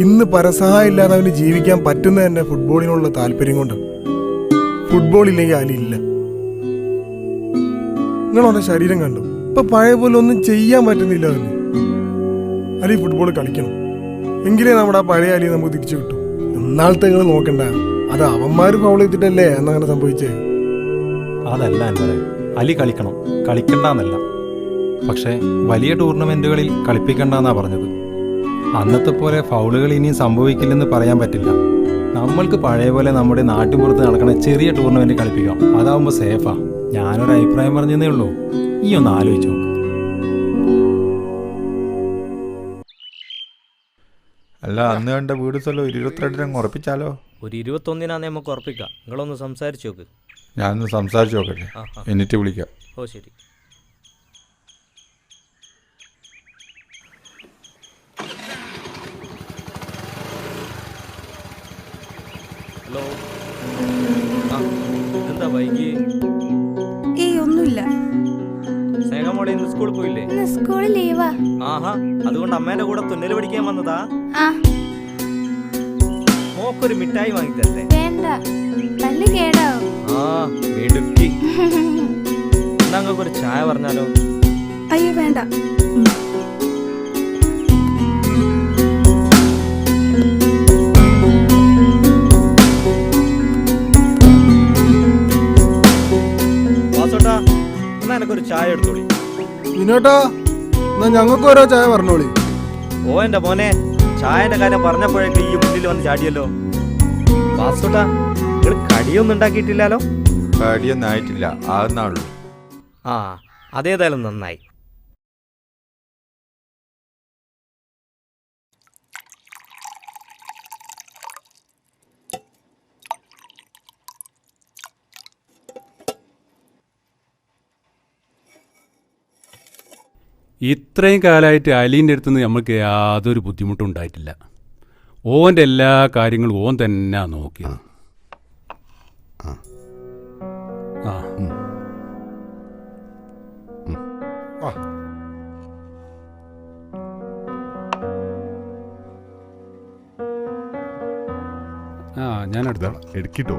ഇന്ന് പരസഹായം ഇല്ലാതെ അവന് ജീവിക്കാൻ പറ്റുന്നത് തന്നെ ഫുട്ബോളിനുള്ള താല്പര്യം കൊണ്ടാണ്. ഫുട്ബോൾ ഇല്ലെങ്കിൽ അലി ഇല്ല. നിങ്ങൾ അവൻ്റെ ശരീരം കണ്ടു. ഇപ്പൊ പഴയ പോലെ ഒന്നും ചെയ്യാൻ പറ്റുന്നില്ല അവന്. അലി ഫുട്ബോൾ കളിക്കണം, എങ്കിലേ നമ്മുടെ ആ പഴയ അലി നമുക്ക് തിരിച്ചു കിട്ടും. എന്നാളത്തെ നിങ്ങൾ നോക്കണ്ട, അത് അവന്മാർ ഫൗൾ ചെയ്തിട്ടല്ലേ എന്നങ്ങനെ സംഭവിച്ചേ. അതല്ല എൻ്റെ അലി കളിക്കണം, കളിക്കണ്ടെന്നല്ല. പക്ഷേ വലിയ ടൂർണമെന്റുകളിൽ കളിപ്പിക്കണ്ടെന്നാ പറഞ്ഞത്. അന്നത്തെ പോലെ ഫൗളുകൾ ഇനിയും സംഭവിക്കില്ലെന്ന് പറയാൻ പറ്റില്ല. നമ്മൾക്ക് പഴയ പോലെ നമ്മുടെ നാട്ടിൻപുറത്ത് നടക്കുന്ന ചെറിയ ടൂർണമെന്റ് കളിപ്പിക്കാം. അതാവുമ്പോൾ സേഫാ. ഞാനൊരു അഭിപ്രായം പറഞ്ഞതേ ഉള്ളൂ. ഈ ഒന്ന് ആലോചിച്ചു നോക്ക്. അല്ല, അന്ന് കണ്ട വീട് സ്ഥലം 22 ഉറപ്പിച്ചാലോ? ഒരു 21 നമുക്ക് ഉറപ്പിക്കാം. നിങ്ങളൊന്ന് സംസാരിച്ചു നോക്ക്. ഞാനൊന്ന് സംസാരിച്ച് നോക്കട്ടെ, എന്നിട്ട് വിളിക്കാം. ഓ ശരി. ഹലോ, എന്താ വൈകി? ഒന്നുമില്ല. സ്നേഹമോടെ ഇന്ന് സ്കൂളിൽ പോയില്ലേ? സ്കൂളിൽ ലീവാ. ആഹാ, അതുകൊണ്ട് അമ്മേന്റെ കൂടെ തുന്നൽ പഠിക്കാൻ വന്നതാ. മോക്കൊരു മിഠായി വാങ്ങി തരട്ടെ? വേണ്ട, പല്ല് കേടാവും. ആ മിടുക്കി. ഞങ്ങൾക്കൊരു ചായ പറഞ്ഞാലോ? അയ്യോ വേണ്ട. വാസോട്ടാ, എന്നാ എനക്കൊരു ചായ എടുത്തോളി. വിനോട്ടാ, എന്നാ ഞങ്ങൾക്ക് ഓരോ ചായ പറഞ്ഞോളി. ഓ എന്റെ മോനെ, ചായന്റെ കാര്യം പറഞ്ഞപ്പോഴേക്ക് ഈ മുന്നിൽ വന്ന് ചാടിയല്ലോ. വാസോട്ടാ, നിങ്ങൾ കടിയൊന്നും ഉണ്ടാക്കിയിട്ടില്ലല്ലോ? കടിയൊന്നും ആയിട്ടില്ല, ആകുന്നാളൂ. ആ, അതേതായാലും നന്നായി. ഇത്രയും കാലമായിട്ട് അലീൻ്റെ അടുത്തുനിന്ന് നമുക്ക് യാതൊരു ബുദ്ധിമുട്ടും ഉണ്ടായിട്ടില്ല. ഓൻ്റെ എല്ലാ കാര്യങ്ങളും ഓൻ തന്നെ നോക്കിയത്. ഞാൻ എടുത്തോളാം. എടുക്കിട്ടോ.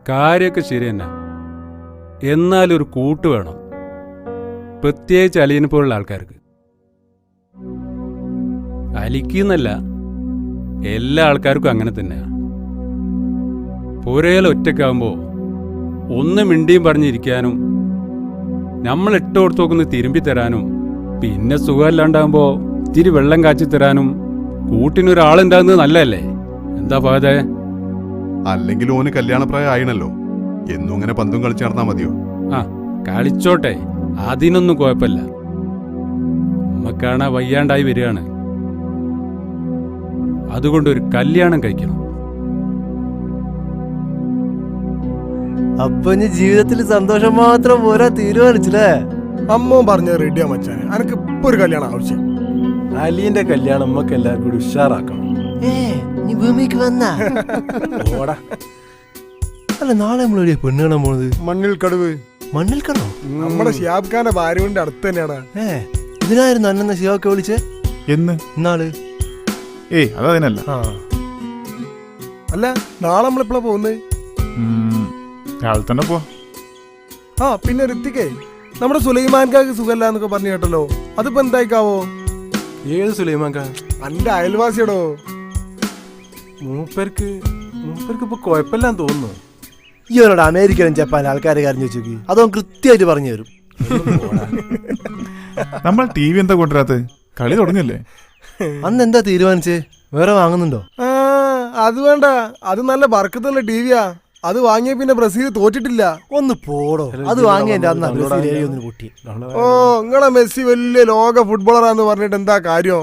കാര്യമൊക്കെ ശരി തന്നെ, എന്നാലൊരു കൂട്ട് വേണം, പ്രത്യേകിച്ച് അലീനെ പോലുള്ള ആൾക്കാർക്ക്. അലിക്കുന്നല്ല, എല്ലാ ആൾക്കാർക്കും അങ്ങനെ തന്നെയാണ്. പുരയിൽ ഒറ്റക്കാകുമ്പോൾ ഒന്ന് മിണ്ടിയും പറഞ്ഞിരിക്കാനും നമ്മൾ ഇട്ടോടത്ത് നോക്കുന്ന തിരുമ്പി തരാനും പിന്നെ സുഖമില്ലാണ്ടാകുമ്പോൾ ഇത്തിരി വെള്ളം കാച്ചി തരാനും കൂട്ടിനൊരാളുണ്ടാകുന്നത് നല്ലതല്ലേ? എന്താ ഫഹദേ? അല്ലെങ്കിൽ ഓന് കല്യാണപ്രായം ആയിണല്ലോ, എന്നും ഇങ്ങനെ പന്തും കളിച്ച് നടന്നാ മതിയോ? ആ കളിച്ചോട്ടെ, അതിനൊന്നും കുഴപ്പമില്ല. നമ്മക്കാണാ വയ്യാണ്ടായി വരികയാണ്, അതുകൊണ്ടൊരു കല്യാണം കഴിക്കണം. അപ്പൊ ഇനി ജീവിതത്തിൽ സന്തോഷം മാത്രം പോരാ, തീരുമാനിച്ചില്ലേ? അമ്മ പറഞ്ഞ റെഡിയാ മച്ചാനെ, എനിക്ക് ഇപ്പൊ ഒരു കല്യാണം ആവശ്യം. അലീന്റെ കല്യാണം നമുക്ക് എല്ലാവർക്കും കൂടി ഉഷാറാക്കണം. നീ ഭൂമിക്ക് വന്നാ ഓടാ. അല്ല, നാളെ നമ്മളെവിടെയാ പെണ്ണ് കാണാൻ പോണത്? മണ്ണിൽ കടുവ്. മണ്ണിൽ കടോ? നമ്മുടെ ഷിയാബ് ഖാന്റെ ഭാര്യയുടെ അടുത്ത് തന്നെയാണ്. ഇതിനായിരുന്നു അന്നെന്ന ഷിയാബൊക്കെ വിളിച്ചേ? എന്ന്? നാള്. ഏയ് അതതിനല്ല. അല്ല, നാളെ നമ്മളെപ്പോഴാ പോകുന്നത്? രാവിലെ തന്നെ പോവാ. ആ പിന്നെ ഋത്തിക്കേ, നമ്മുടെ സുലൈമാൻകാക്ക് സുഖല്ല എന്നൊക്കെ പറഞ്ഞു കേട്ടല്ലോ, അതിപ്പോ എന്തായിക്കാവോ? ഏത് സുലൈമാൻക? എന്റെ അയൽവാസിയോടോ. മൂപ്പർക്ക് ഇപ്പൊ കുഴപ്പമില്ലാന്ന് തോന്നുന്നു. ഈ അവനോട് അമേരിക്കയിലും ജപ്പാൻ ആൾക്കാരെ കാര്യം ചോദിച്ചു, അതോ കൃത്യമായിട്ട് പറഞ്ഞു തരും. നമ്മൾ TV എന്താ കൊണ്ടുവരാത്ത? കളി തുടങ്ങില്ലേ? അന്ന് എന്താ തീരുമാനിച്ചേ? വേറെ വാങ്ങുന്നുണ്ടോ? അത് വേണ്ട, അത് നല്ല ബർക്കത്തുള്ള ടിവിയാ. അത് വാങ്ങിയ പിന്നെ ബ്രസീൽ തോറ്റിട്ടില്ല. ഒന്ന് പോടോ, അത് വാങ്ങിയതിന്റെ അന്ന് ബ്രസീൽ 7-1 പൊട്ടി. ഓ, നിങ്ങളെ മെസ്സി വലിയ ലോക ഫുട്ബോളറാന്ന് പറഞ്ഞിട്ട് എന്താ കാര്യം?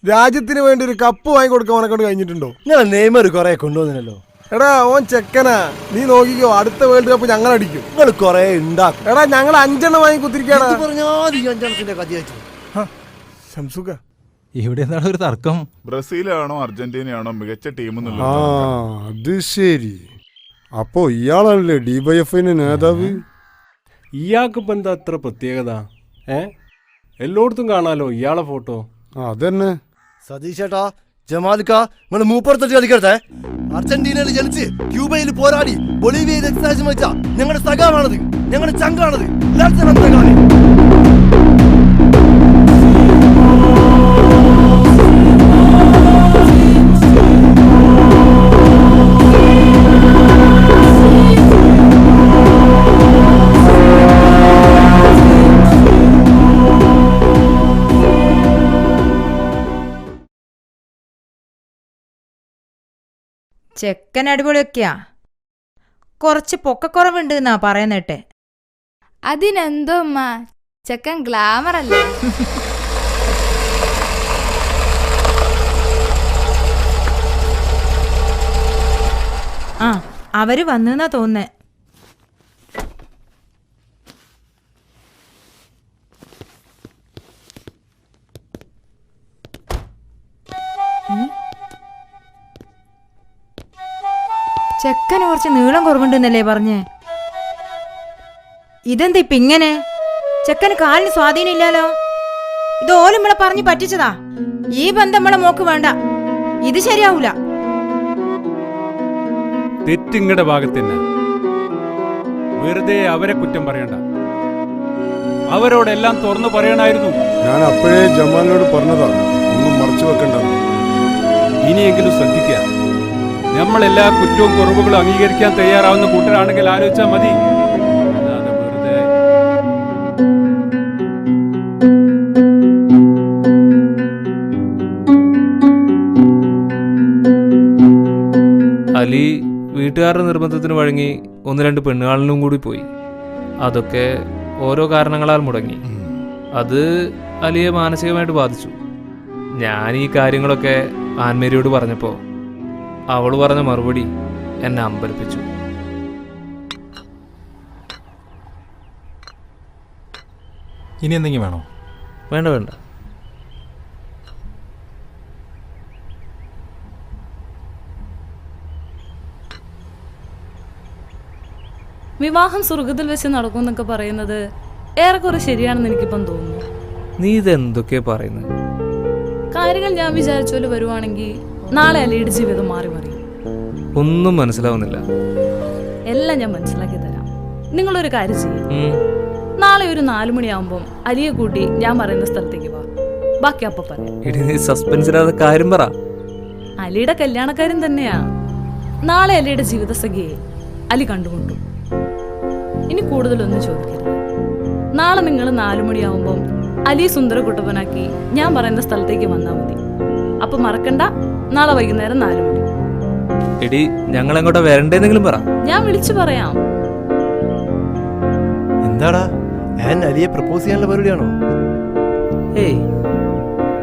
രാജ്യത്തിന് വേണ്ടി ഒരു കപ്പ് വാങ്ങിക്കൊടുക്കാൻ ഓനെക്കൊണ്ട് കഴിഞ്ഞിട്ടുണ്ടോ? നിങ്ങളെ നെയ്മർ കുറെ കൊണ്ടുവന്നല്ലോ. എടാ, ഓൻ ചെക്കനാ. നീ നോക്കിക്കോ, അടുത്ത വേൾഡ് കപ്പ് ഞങ്ങൾ അടിക്കും. നിങ്ങൾ കുറെ ഉണ്ടാക്കും. എടാ, ഞങ്ങൾ 5 വാങ്ങി കുത്തിരിക്കാണ്. ശംസുക, ഇവിടെ എന്താണ് ഒരു തർക്കം? ബ്രസീലാണോ അർജന്റീനയാണോ മികച്ച ടീം? അത് ശരി. അപ്പോ ഇയാളല്ലേ ഡിവൈഎഫ്ഐന് നേതാവ്? ഇയാൾക്കിപ്പോ എന്താ അത്ര പ്രത്യേകത? എല്ലായിടത്തും കാണാലോ ഇയാളെ ഫോട്ടോ. അതന്നെ. സതീഷേട്ടാ, ജമാലിക്ക, നിങ്ങൾ മൂപ്പുറത്തൊട്ട് കളിക്കരുതേ. അർജന്റീനയിൽ ജനിച്ച് ക്യൂബയിൽ പോരാടി ബൊളീവിയയിൽ എക്സസൈസ് വെച്ച ഞങ്ങളുടെ സഖാവാണത്, ഞങ്ങളുടെ ചങ്കാണത്. ചെക്കൻ അടിപൊളിയൊക്കെയാ, കുറച്ച് പൊക്കക്കുറവുണ്ട് എന്നാ പറയുന്നേട്ടെ. അതിനെന്തോ അമ്മ, ചെക്കൻ ഗ്ലാമർ അല്ലേ? ആ, അവര് വന്നെന്നാ തോന്നുന്നേ. ചെക്കന് കുറച്ച് നീളം കുറവുണ്ടെന്നല്ലേ പറഞ്ഞേ? ഇതെന്താ ഇപ്പൊ ഇങ്ങനെ? ചെക്കന് കാലിന് സ്വാധീനം ഇല്ലാലോ. ഇത് ഓലും നമ്മളെ പറഞ്ഞു പറ്റിച്ചതാ. ഈ ബന്ധം നമ്മളെ മോക്ക് വേണ്ട. ഇത് ശരിയാവൂല. തെറ്റിങ്ങടെ ഭാഗത്തന്നെ. വെറുതെ അവരെ കുറ്റം പറയണ്ട. അവരോടെല്ലാം തുറന്നു പറയണായിരുന്നു. ഞാൻ അപ്പോഴേ ജമാലിനോട് പറഞ്ഞതാ, ഒന്നും മറച്ചു വെക്കണ്ട. ഇനിയെങ്കിലും ശ്രദ്ധിക്കുക. നമ്മളെല്ലാ കുറ്റവും കുറവുകളും അംഗീകരിക്കാൻ തയ്യാറാവുന്ന കൂട്ടരാണെങ്കിൽ ആലോചിച്ചാൽ മതി. അല്ലാതെ വെറുതെ അലി വീട്ടുകാരുടെ നിർബന്ധത്തിന് വഴങ്ങി 1-2 പെണ്ണുകാളിനും കൂടി പോയി. അതൊക്കെ ഓരോ കാരണങ്ങളാൽ മുടങ്ങി. അത് അലിയെ മാനസികമായിട്ട് ബാധിച്ചു. ഞാൻ ഈ കാര്യങ്ങളൊക്കെ ആൻമേരിയോട് പറഞ്ഞപ്പോൾ അവൾ പറഞ്ഞ മറുപടി എന്നെ അമ്പരപ്പിച്ചു. ഇനി എന്തെങ്കിലും വേണോ? വേണ്ട വേണ്ട. വിവാഹം സ്വർഗത്തിൽ വെച്ച് നടക്കുമെന്നൊക്കെ പറയുന്നത് ഏറെക്കുറെ ശരിയാണെന്ന് എനിക്കിപ്പം തോന്നുന്നു. നീ ഇതെന്തൊക്കെയാ പറയുന്നത്? കാര്യങ്ങൾ ഞാൻ വിചാരിച്ച പോലെ വരുവാണെങ്കിൽ നാളെ അലിയുടെ ജീവിതം മാറി മറിയും. ഒന്നും മനസ്സിലാവുന്നില്ല. എല്ലാം ഞാൻ മനസ്സിലാക്കി തരാം. നിങ്ങളൊരു കാര്യം ചെയ്യും. നാളെ ഒരു 4 മണിയാവുമ്പം അലിയെ കൂട്ടി ഞാൻ പറയുന്ന സ്ഥലത്തേക്ക് പോവാം. ബാക്കി അപ്പൊ പറയാം. നീ സസ്പെൻസിലാതെ കാര്യം പറ. അലിയുടെ കല്യാണക്കാരൻ തന്നെയാ. നാളെ അലിയുടെ ജീവിതസഖിയെ അലി കണ്ടുകൊണ്ടു. ഇനി കൂടുതലൊന്നും ചോദിക്കരുത്. നാളെ നിങ്ങൾ 4 മണിയാവുമ്പം അലിയെ സുന്ദര കുട്ടപ്പനാക്കി ഞാൻ പറയുന്ന സ്ഥലത്തേക്ക് വന്നാൽ മതി. അപ്പൊ മറക്കണ്ട, നാളെ വൈകുന്നേരം 4 മണി. എടി, ഞങ്ങൾ എങ്ങോട്ടാ വരണ്ടേന്നെങ്കിലും പറ. ഞാൻ വിളിച്ചു പറയാം. എന്താടാ, ഞാൻ അലിയെ പ്രപ്പോസ് ചെയ്യാനുള്ള പരിപാടിയാണോ? ഏയ്,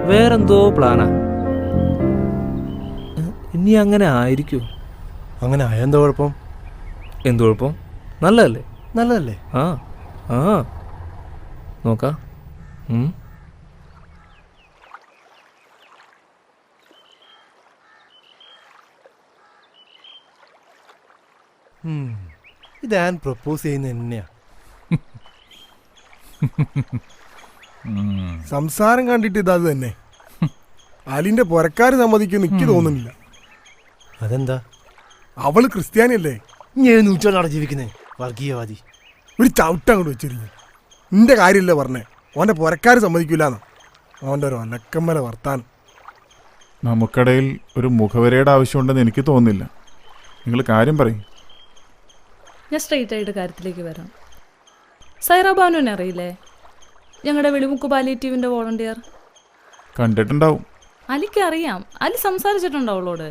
വേറെന്തോ പ്ലാനാ. ഇനി അങ്ങനെ ആയിരിക്കോ? അങ്ങനെ ആയെന്താ കുഴപ്പം? എന്ത് കുഴപ്പം? നല്ലതല്ലേ? നല്ലതല്ലേ? ആ ആ, നോക്കാം. ഇത് ഞാൻ പ്രപ്പോസ് ചെയ്യുന്ന തന്നെയാ. സംസാരം കണ്ടിട്ട് ഇതത് തന്നെ. അലിന്റെ പുരക്കാര് സമ്മതിക്കും എനിക്ക് തോന്നുന്നില്ല. അതെന്താ? അവള് ക്രിസ്ത്യാനിയല്ലേ? ഞാൻ നൂറ്റാണ്ടാണ് ജീവിക്കുന്നേ, വർഗീയവാദി. ഒരു ചവിട്ട അങ്ങോട്ട് വെച്ചിരിക്കുന്നു. നിന്റെ കാര്യമല്ലേ പറഞ്ഞേ? ഓന്റെ പുരക്കാര് സമ്മതിക്കൂലെന്ന്. ഓന്റെ ഒരു അലക്കമ്മല വർത്താനം. നമുക്കിടയിൽ ഒരു മുഖവരയുടെ ആവശ്യമുണ്ടെന്ന് എനിക്ക് തോന്നുന്നില്ല. നിങ്ങൾ കാര്യം പറയും. ഞാൻ സ്ട്രെയിറ്റ് ആയിട്ട് കാര്യത്തിലേക്ക് വരാം. സൈറ ബാനുവിനെ അറിയില്ലേ? ഞങ്ങളുടെ വെളിമുക്ക് പാലിയേറ്റീവിന്റെ വോളണ്ടിയർ. കണ്ടിട്ടുണ്ടാവും. അലിക്ക് അറിയാം. അലി സംസാരിച്ചിട്ടുണ്ടോ അവളോട്?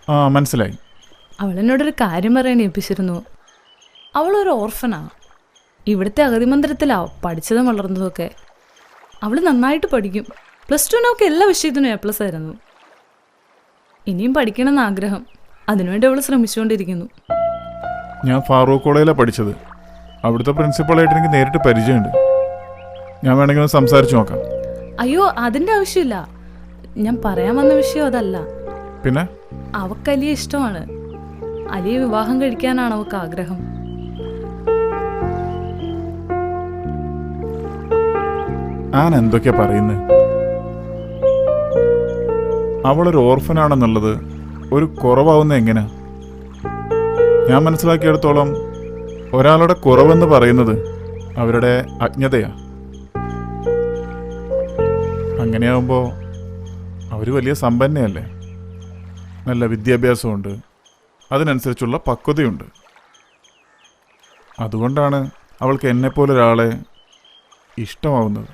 ആ, മനസ്സിലായി. അവളെന്നോടൊരു കാര്യം പറയാൻ ഏൽപ്പിച്ചിരുന്നു. അവളൊരു ഓർഫനാ. ഇവിടുത്തെ അഗതി മന്ദിരത്തിലാ പഠിച്ചതും വളർന്നതൊക്കെ. അവൾ നന്നായിട്ട് പഠിക്കും. +2 എല്ലാ വിഷയത്തിനും A+ ആയിരുന്നു. ഇനിയും പഠിക്കണമെന്ന് ആഗ്രഹം. അതിനുവേണ്ടി അവൾ ശ്രമിച്ചുകൊണ്ടിരിക്കുന്നു. ഞാൻ ഫാറൂഖ് കോളേജിലാണ് പഠിച്ചത്. അവിടുത്തെ പ്രിൻസിപ്പളായിട്ട് എനിക്ക് നേരിട്ട് പരിചയമുണ്ട്. ഞാൻ വേണമെങ്കിൽ ഒന്ന് സംസാരിച്ചു നോക്കാം. അയ്യോ, അതിൻ്റെ ആവശ്യമില്ല. ഞാൻ പറയാൻ വന്ന വിഷയം അതല്ല. പിന്നെ അവൾക്ക് അലിയെ ഇഷ്ടമാണ്. അലിയെ വിവാഹം കഴിക്കാനാണ് അവൾക്ക് ആഗ്രഹം. ഞാൻ എന്തൊക്കെയാ പറയുന്നത്? അവളൊരു ഓർഫനാണെന്നുള്ളത് ഒരു കുറവാവുന്ന എങ്ങനെയാ? ഞാൻ മനസ്സിലാക്കിയെടുത്തോളം ഒരാളുടെ കുറവെന്ന് പറയുന്നത് അവരുടെ അജ്ഞതയാ. അങ്ങനെയാവുമ്പോൾ അവർ വലിയ സമ്പന്നയല്ലേ? നല്ല വിദ്യാഭ്യാസമുണ്ട്, അതിനനുസരിച്ചുള്ള പക്വതയുണ്ട്. അതുകൊണ്ടാണ് അവൾക്ക് എന്നെപ്പോലൊരാളെ ഇഷ്ടമാവുന്നത്.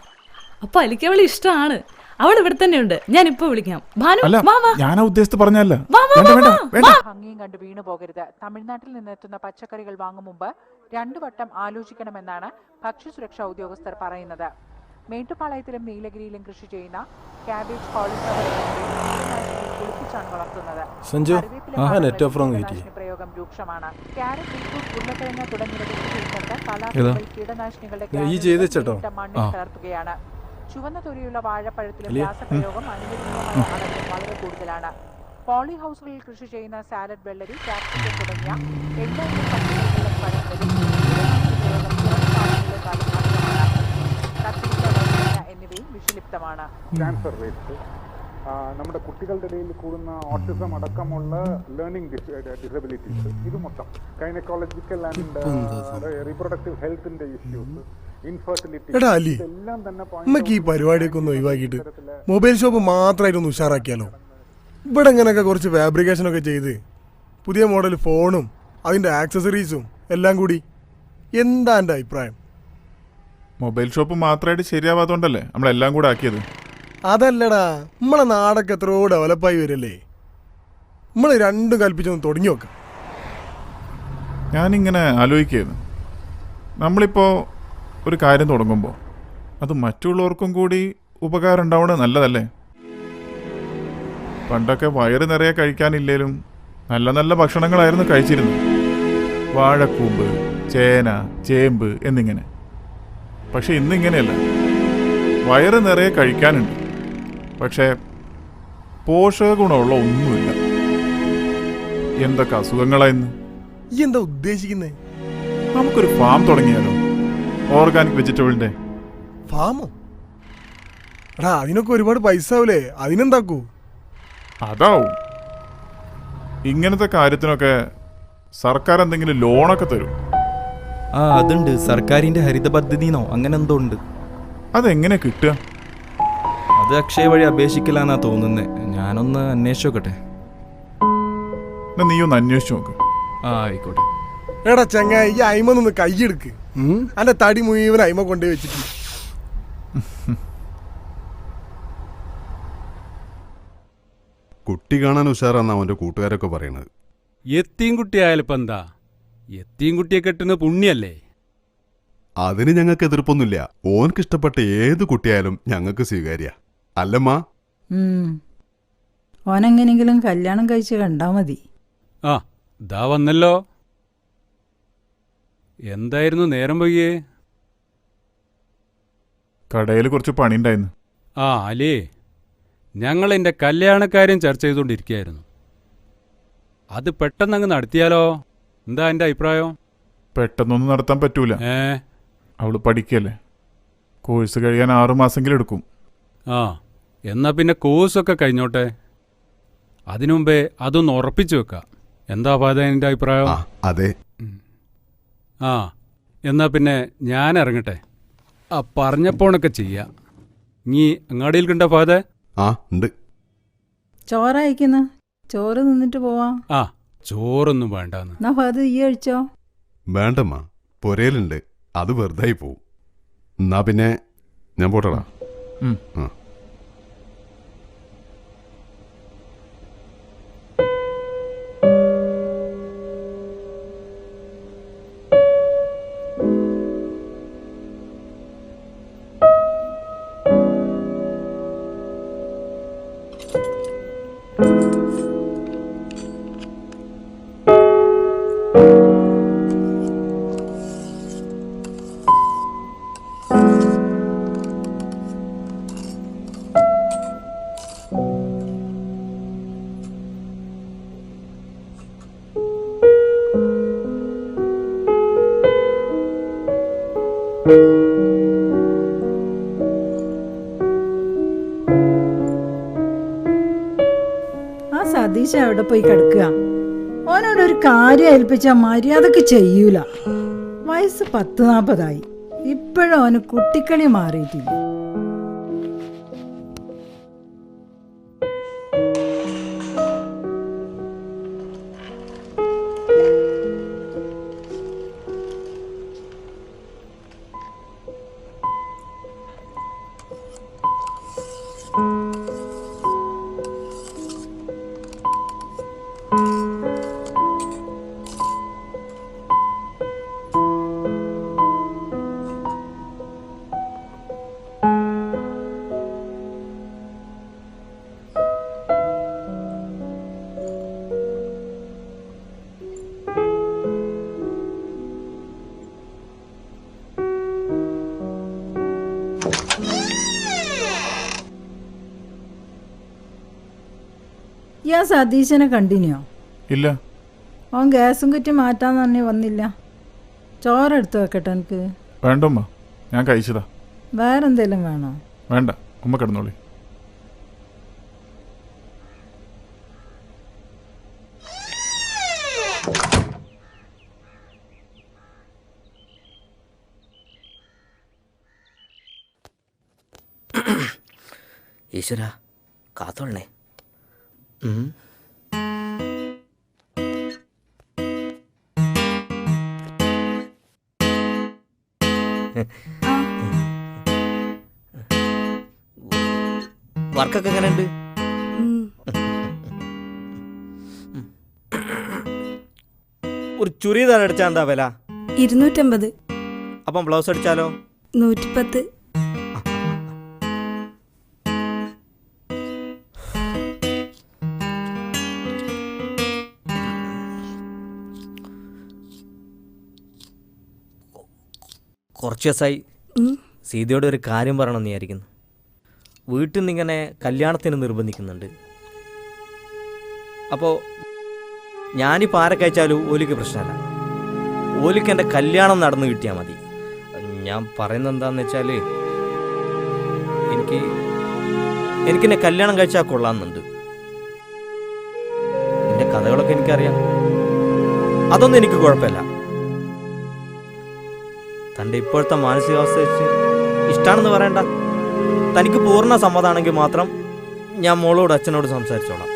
അപ്പൊ അലിക്ക് അവളെ ഇഷ്ടമാണ്. അവൾ ഇവിടെ തന്നെയുണ്ട്. ഞാൻ ഇപ്പൊ വിളിക്കാം. ഭാനു, അല്ല, വാ, വാ. ഞാൻ ഉദ്ദേശിച്ച് പറഞ്ഞല്ല. ഭംഗിയും കണ്ട് വീണു പോകരുത്. തമിഴ്നാട്ടിൽ നിന്നെത്തുന്ന പച്ചക്കറികൾ വാങ്ങും മുമ്പ് 2 വട്ടം ആലോചിക്കണമെന്നാണ് ഭക്ഷ്യസുരക്ഷാ ഉദ്യോഗസ്ഥർ പറയുന്നത്. മേട്ടുപ്പാളയത്തിലും നീലഗിരിയിലും കൃഷി ചെയ്യുന്ന ക്യാബേജ്, കോളിഫ്ലവർ കുളിപ്പിച്ചാണ് വളർത്തുന്നത്. പ്രയോഗം രൂക്ഷമാണ്. ക്യാരറ്റ്, ബീറ്റ്റൂട്ട്, ഉരുളക്കിഴങ്ങ് തുടങ്ങിയ കീടനാശിനികളുടെ മണ്ണിൽ കലർത്തുകയാണ്. ചുവന്ന തൊലിയുള്ള വാഴപ്പഴത്തിലും രാസപ്രയോഗം അനുവദനീയമായ വളരെ കൂടുതലാണ്. പോളി ഹൗസുകളിൽ കൃഷി ചെയ്യുന്ന സാലഡ്, വെള്ളരി, ക്യാപ്സിക്കം തുടങ്ങിയ എല്ലായിരം പച്ചക്കറികളും പഴങ്ങളിലും കീടനാശിനി എന്നിവയും വിഷലിപ്തമാണ്. ക്യാൻസർ റേറ്റ്സ്, നമ്മുടെ കുട്ടികളുടെ ഇടയിൽ കൂടുന്ന ഓട്ടിസം അടക്കമുള്ള ലേണിംഗ് ഡിസബിലിറ്റീസ്, ഇത് മൊത്തം ഗൈനക്കോളജിക്കൽ ആൻഡ് റീപ്രൊഡക്റ്റീവ് ഹെൽത്തിന്റെ ഇഷ്യൂസ്, ഇൻഫെർട്ടിലിറ്റി, എടാ അലി, നമുക്ക് ഈ പരിപാടിയൊക്കെ ഒന്ന് ഒഴിവാക്കിയിട്ട് മൊബൈൽ ഷോപ്പ് മാത്രമായിട്ടൊന്ന് ഉഷാറാക്കിയാലോ? ഇവിടെ ഇങ്ങനെയൊക്കെ കുറച്ച് ഫാബ്രിക്കേഷനൊക്കെ ചെയ്ത് പുതിയ മോഡൽ ഫോണും അതിൻ്റെ ആക്സസറീസും എല്ലാം കൂടി. എന്താ എൻ്റെ അഭിപ്രായം? മൊബൈൽ ഷോപ്പ് മാത്രമായിട്ട് ശരിയാവാത്തോണ്ടല്ലേ നമ്മളെല്ലാം കൂടെ ആക്കിയത്. അതല്ലടാ, നമ്മളെ നാടൊക്കെ എത്രയോ ഡെവലപ്പായി വരല്ലേ. നമ്മൾ രണ്ടും കൽപ്പിച്ചൊന്ന് തുടങ്ങി നോക്കാം. ഞാനിങ്ങനെ ആലോചിക്കുകയായിരുന്നു, നമ്മളിപ്പോൾ ഒരു കാര്യം തുടങ്ങുമ്പോൾ അത് മറ്റുള്ളവർക്കും കൂടി ഉപകാരം ഉണ്ടാവണത് നല്ലതല്ലേ? പണ്ടൊക്കെ വയറ് നിറയെ കഴിക്കാനില്ലേലും നല്ല നല്ല ഭക്ഷണങ്ങളായിരുന്നു കഴിച്ചിരുന്നത്. വാഴക്കൂമ്പ്, ചേന, ചേമ്പ് എന്നിങ്ങനെ. പക്ഷെ ഇന്നിങ്ങനെയല്ല. വയറ് നിറയെ കഴിക്കാനുണ്ട്, പക്ഷേ പോഷക ഗുണമുള്ള ഒന്നുമില്ല. എന്തൊക്കെ അസുഖങ്ങളായിന്ന്. ഈ എന്താ ഉദ്ദേശിക്കുന്നേ? നമുക്കൊരു ഫാം തുടങ്ങിയാലോ? ഓർഗാനിക് വെജിറ്റബിളിന്റെ ഫാമോ? എടാ, അതിനൊക്കെ ഒരുപാട് പൈസ ആവൂലേ? അതിനെന്താക്കൂ? അതാവും. ഇങ്ങനത്തെ കാര്യത്തിനൊക്കെ സർക്കാർ എന്തെങ്കിലും ലോണൊക്കെ തരും. അതുണ്ട്, സർക്കാരിന്റെ ഹരിത പദ്ധതിന്നോ അങ്ങനെ എന്തോ ഉണ്ട്. അതെങ്ങനെ കിട്ടുക? അത് അക്ഷയ വഴി അപേക്ഷിക്കലാന്നാ തോന്നുന്നേ. ഞാനൊന്ന് അന്വേഷിച്ചു നോക്കട്ടെ. നീ ഒന്ന് അന്വേഷിച്ചു നോക്ക്. ആയിക്കോട്ടെ. എടാ ചങ്ങായി, ഈ അയിമൊന്ന് കൈയെടുക്ക്. അന്റെ തടി മുഴുവൻ അയിമ കൊണ്ടുപോയി വെച്ചിട്ട്. കുട്ടി കാണാൻ ഉഷാറാന്ന് അവന്റെ കൂട്ടുകാരൊക്കെ പറയണത്. എത്തിയും കുട്ടിയായാലും ഇപ്പം എന്താ? എത്തിയും കുട്ടിയെ കെട്ടുന്നത് പുണ്യല്ലേ? അതിന് ഞങ്ങൾക്ക് എതിർപ്പൊന്നുമില്ല. ഓനക്ക് ഇഷ്ടപ്പെട്ട ഏത് കുട്ടിയായാലും ഞങ്ങൾക്ക് സ്വീകാര്യ. അല്ലമ്മ? ഓനെങ്ങനെങ്കിലും കല്യാണം കഴിച്ച് കണ്ടാ മതി. ആ, ദാ വന്നല്ലോ. എന്തായിരുന്നു നേരം വൈകിയേ? കടയിൽ കുറച്ച് പണിയുണ്ടായിരുന്നു. അലേ, ഞങ്ങൾ എൻ്റെ കല്യാണക്കാര്യം ചർച്ച ചെയ്തുകൊണ്ടിരിക്കുകയായിരുന്നു. അത് പെട്ടെന്നങ്ങ് നടത്തിയാലോ? എന്താ എൻ്റെ അഭിപ്രായം? പെട്ടെന്നൊന്നും നടത്താൻ പറ്റൂല. അവള് പഠിക്കല്ലേ. കോഴ്സ് കഴിയാൻ 6 മാസമെങ്കിലും എടുക്കും. എന്നാ പിന്നെ കോഴ്സൊക്കെ കഴിഞ്ഞോട്ടെ. അതിനു മുമ്പേ അതൊന്ന് ഉറപ്പിച്ചു വെക്കാം. എന്താ പാത എൻ്റെ അഭിപ്രായം? അതെ. എന്നാ പിന്നെ ഞാൻ ഇറങ്ങട്ടെ. പറഞ്ഞപ്പോണൊക്കെ ചെയ്യാം. നീ അങ്ങാടിയിൽ കണ്ട പാത? ഉണ്ട്. ചോറയക്കുന്ന ചോറ് നിന്നിട്ട് പോവാം. ചോറൊന്നും വേണ്ടെന്ന്. എന്നാ ഫാദർ ഈ കഴിച്ചോ? വേണ്ടമ്മ, പൊരയിലുണ്ട്. അത് വെറുതായി പോവും. എന്നാ പിന്നെ ഞാൻ പോട്ടടാ. ആ സതീശ അവിടെ പോയി കിടക്കുക. ഓനോട് ഒരു കാര്യം ഏൽപ്പിച്ചാൽ മര്യാദക്ക് ചെയ്യൂല. വയസ്സ് 40-40 ഇപ്പോഴും അവന് കുട്ടിക്കളി മാറിയിട്ടില്ല. ഈ സതീശനെ കണ്ടിന്യോ? ഇല്ല. അവൻ ഗ്യാസും കുറ്റി മാറ്റാന്ന് തന്നെ വന്നില്ല. ചോറെടുത്ത് വെക്കട്ടെ എനിക്ക്? വേണ്ടമ്മ, ഞാൻ കഴിച്ചതാ. വേറെന്തേലും വേണോ? വേണ്ട, ഉമ്മ കിടന്നോളി. ഈശ്വര കാത്തോളണേ. വർക്കൊക്കെ എങ്ങനെയുണ്ട്? ഒരു ചുരിദാർ അടിച്ചാ എന്താ വില? 250. അപ്പം ബ്ലൗസ് അടിച്ചാലോ? 110. കുറച്ച് ദിവസമായി സീതയോട് ഒരു കാര്യം പറയണമെന്ന് വിചാരിക്കുന്നു. വീട്ടിൽ നിന്നിങ്ങനെ കല്യാണത്തിന് നിർബന്ധിക്കുന്നുണ്ട്. അപ്പോൾ ഞാനിപ്പോൾ ആരെ കഴിച്ചാലും ഓലിക്ക് പ്രശ്നമല്ല. ഓലിക്ക് എൻ്റെ കല്യാണം നടന്നു കിട്ടിയാൽ മതി. ഞാൻ പറയുന്നത് എന്താണെന്ന് വെച്ചാൽ എനിക്കെന്നെ കല്യാണം കഴിച്ചാൽ കൊള്ളാമെന്നുണ്ട്. എൻ്റെ കഥകളൊക്കെ എനിക്കറിയാം. അതൊന്നും എനിക്ക് കുഴപ്പമില്ല. തൻ്റെ ഇപ്പോഴത്തെ മാനസികാവസ്ഥ വെച്ച് ഇഷ്ടമാണെന്ന് പറയണ്ട. തനിക്ക് പൂർണ്ണ സമ്മതമാണെങ്കിൽ മാത്രം ഞാൻ മോളോട് അച്ഛനോട് സംസാരിച്ചോളാം.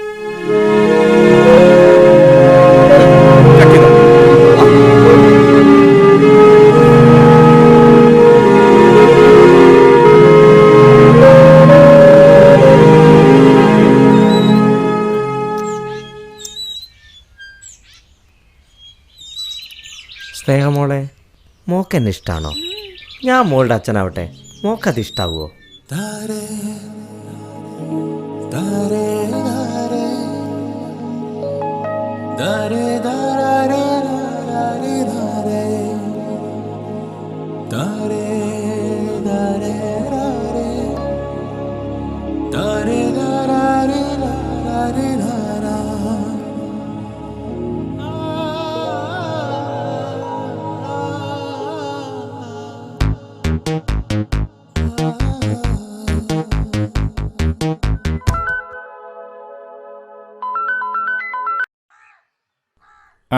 സ്നേഹമോളെ, മോക്കെന്നെ ഇഷ്ടമാണോ? ഞാൻ മോളുടെ അച്ഛനാവട്ടെ, മോക്കത് ഇഷ്ടാവുമോ?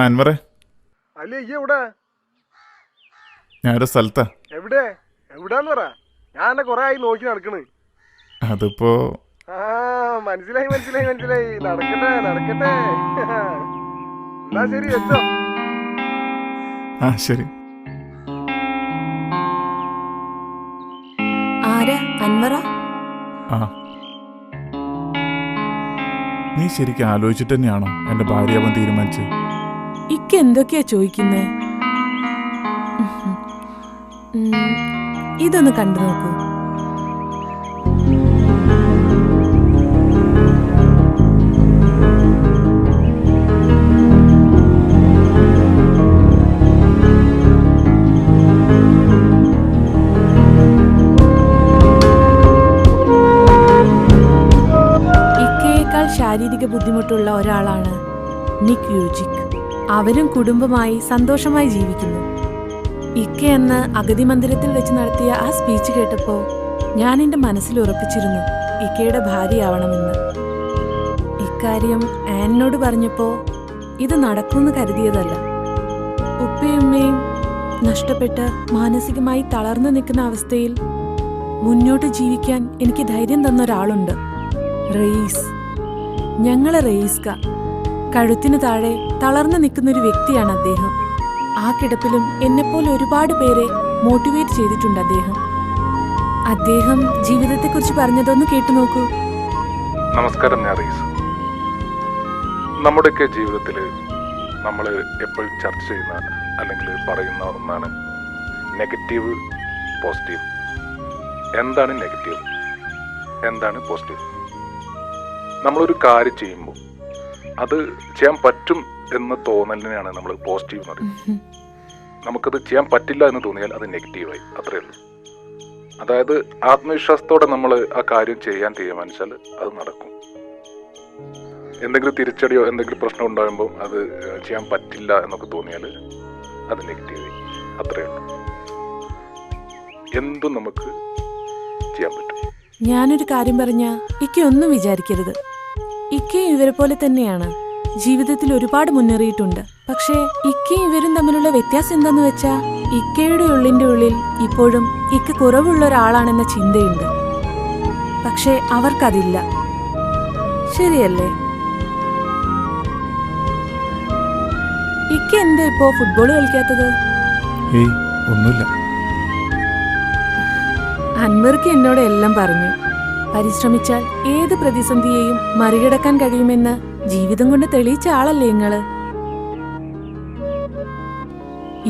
അൻവറെ, അല്ലേ ഈ എവിടെ? ഞാനൊരു സ്ഥലത്താ. എവിടാന്ന് പറ. ഞാൻ കൊറേ ആയി നോക്കി നടക്കണ്. അതിപ്പോ മനസ്സിലായി. നടക്കട്ടെ. എന്നാ ശരി, വെച്ചോ. ശരി. ആരാ? അൻവറ? നീ ശരിക്കും ആലോചിച്ചിട്ട് തന്നെയാണോ എന്റെ ഭാര്യയാവാൻ തീരുമാനിച്ചത്? ഇക്ക് എന്തൊക്കെയാ ചോദിക്കുന്നേ? ഇതൊന്ന് കണ്ടു നോക്കൂ. ഇക്കയേക്കാൾ ശാരീരിക ബുദ്ധിമുട്ടുള്ള ഒരാളാണ് നിക് യൂജിക്. അവരും കുടുംബമായി സന്തോഷമായി ജീവിക്കുന്നു. ഇക്ക എന്ന് അഗതി മന്ദിരത്തിൽ വെച്ച് നടത്തിയ ആ സ്പീച്ച് കേട്ടപ്പോ ഞാൻ എന്റെ മനസ്സിൽ ഉറപ്പിച്ചിരുന്നു ഇക്കയുടെ ഭാര്യയാവണമെന്ന്. ഇക്കാര്യം ആനിനോട് പറഞ്ഞപ്പോ ഇത് നടക്കുമെന്ന് കരുതിയതല്ല. ഉപ്പയും ഉമ്മയും നഷ്ടപ്പെട്ട് മാനസികമായി തളർന്നു നിൽക്കുന്ന അവസ്ഥയിൽ മുന്നോട്ട് ജീവിക്കാൻ എനിക്ക് ധൈര്യം തന്ന ഒരാളുണ്ട്. റയീസ്. ഞങ്ങളെ റയീസ്ക. കഴുത്തിനു താഴെ തളർന്നു നിൽക്കുന്നൊരു വ്യക്തിയാണ് അദ്ദേഹം. ആ കിടപ്പിലും എന്നെപ്പോലെ ഒരുപാട് പേരെ മോട്ടിവേറ്റ് ചെയ്തിട്ടുണ്ട് അദ്ദേഹം. അദ്ദേഹം ജീവിതത്തെക്കുറിച്ച് പറഞ്ഞതൊന്ന് കേട്ടു നോക്കൂ. നമസ്കാരം, ഞാൻ റീസ്. നമ്മുടെയൊക്കെ ജീവിതത്തിൽ നമ്മൾ എപ്പോഴും ചർച്ച ചെയ്യുന്ന അല്ലെങ്കിൽ പറയുന്ന ഒന്നാണ് നെഗറ്റീവ്, പോസിറ്റീവ്. എന്താണ് നെഗറ്റീവ്, എന്താണ് പോസിറ്റീവ്? നമ്മളൊരു കാര്യം ചെയ്യുമ്പോൾ അത് ചെയ്യാൻ പറ്റും എന്ന തോന്നലിനെയാണ് നമ്മൾ പോസിറ്റീവ് എന്ന് പറയുന്നത്. നമുക്കത് ചെയ്യാൻ പറ്റില്ല എന്ന് തോന്നിയാൽ അത് നെഗറ്റീവായി. അത്രയേ ഉള്ളൂ. അതായത് ആത്മവിശ്വാസത്തോടെ നമ്മൾ ആ കാര്യം ചെയ്യാൻ തീരുമാനിച്ചാൽ അത് നടക്കും. എന്തെങ്കിലും തിരിച്ചടിയോ എന്തെങ്കിലും പ്രശ്നം ഉണ്ടാകുമ്പോൾ അത് ചെയ്യാൻ പറ്റില്ല എന്നൊക്കെ തോന്നിയാൽ അത് നെഗറ്റീവായി. അത്രയേ ഉള്ളൂ. എന്തും നമുക്ക് ചെയ്യാൻ പറ്റും. ഞാനൊരു കാര്യം പറഞ്ഞ ഇക്ക ഒന്നും വിചാരിക്കരുത്. ഇക്കയും ഇവരെ പോലെ തന്നെയാണ്. ജീവിതത്തിൽ ഒരുപാട് മുന്നേറിയിട്ടുണ്ട്. പക്ഷേ ഇക്കയും ഇവരും തമ്മിലുള്ള വ്യത്യാസം എന്താന്ന് വെച്ചാ ഇക്കയുടെ ഉള്ളിന്റെ ഉള്ളിൽ ഇപ്പോഴും ഇക്ക കുറവുള്ള ഒരാളാണെന്ന ചിന്തയുണ്ട്. പക്ഷേ അവർക്കതില്ല. ശരിയല്ലേ? ഇക്ക എന്താ ഇപ്പോ ഫുട്ബോൾ കളിക്കാത്തത്? ഏയ് ഒന്നുമില്ല. അൻവർക്ക് എന്നോട് എല്ലാം പറഞ്ഞു. പരിശ്രമിച്ചാൽ ഏത് പ്രതിസന്ധിയെയും മറികടക്കാൻ കഴിയുമെന്ന് ജീവിതം കൊണ്ട് തെളിയിച്ച ആളല്ലേ ഇങ്ങള്.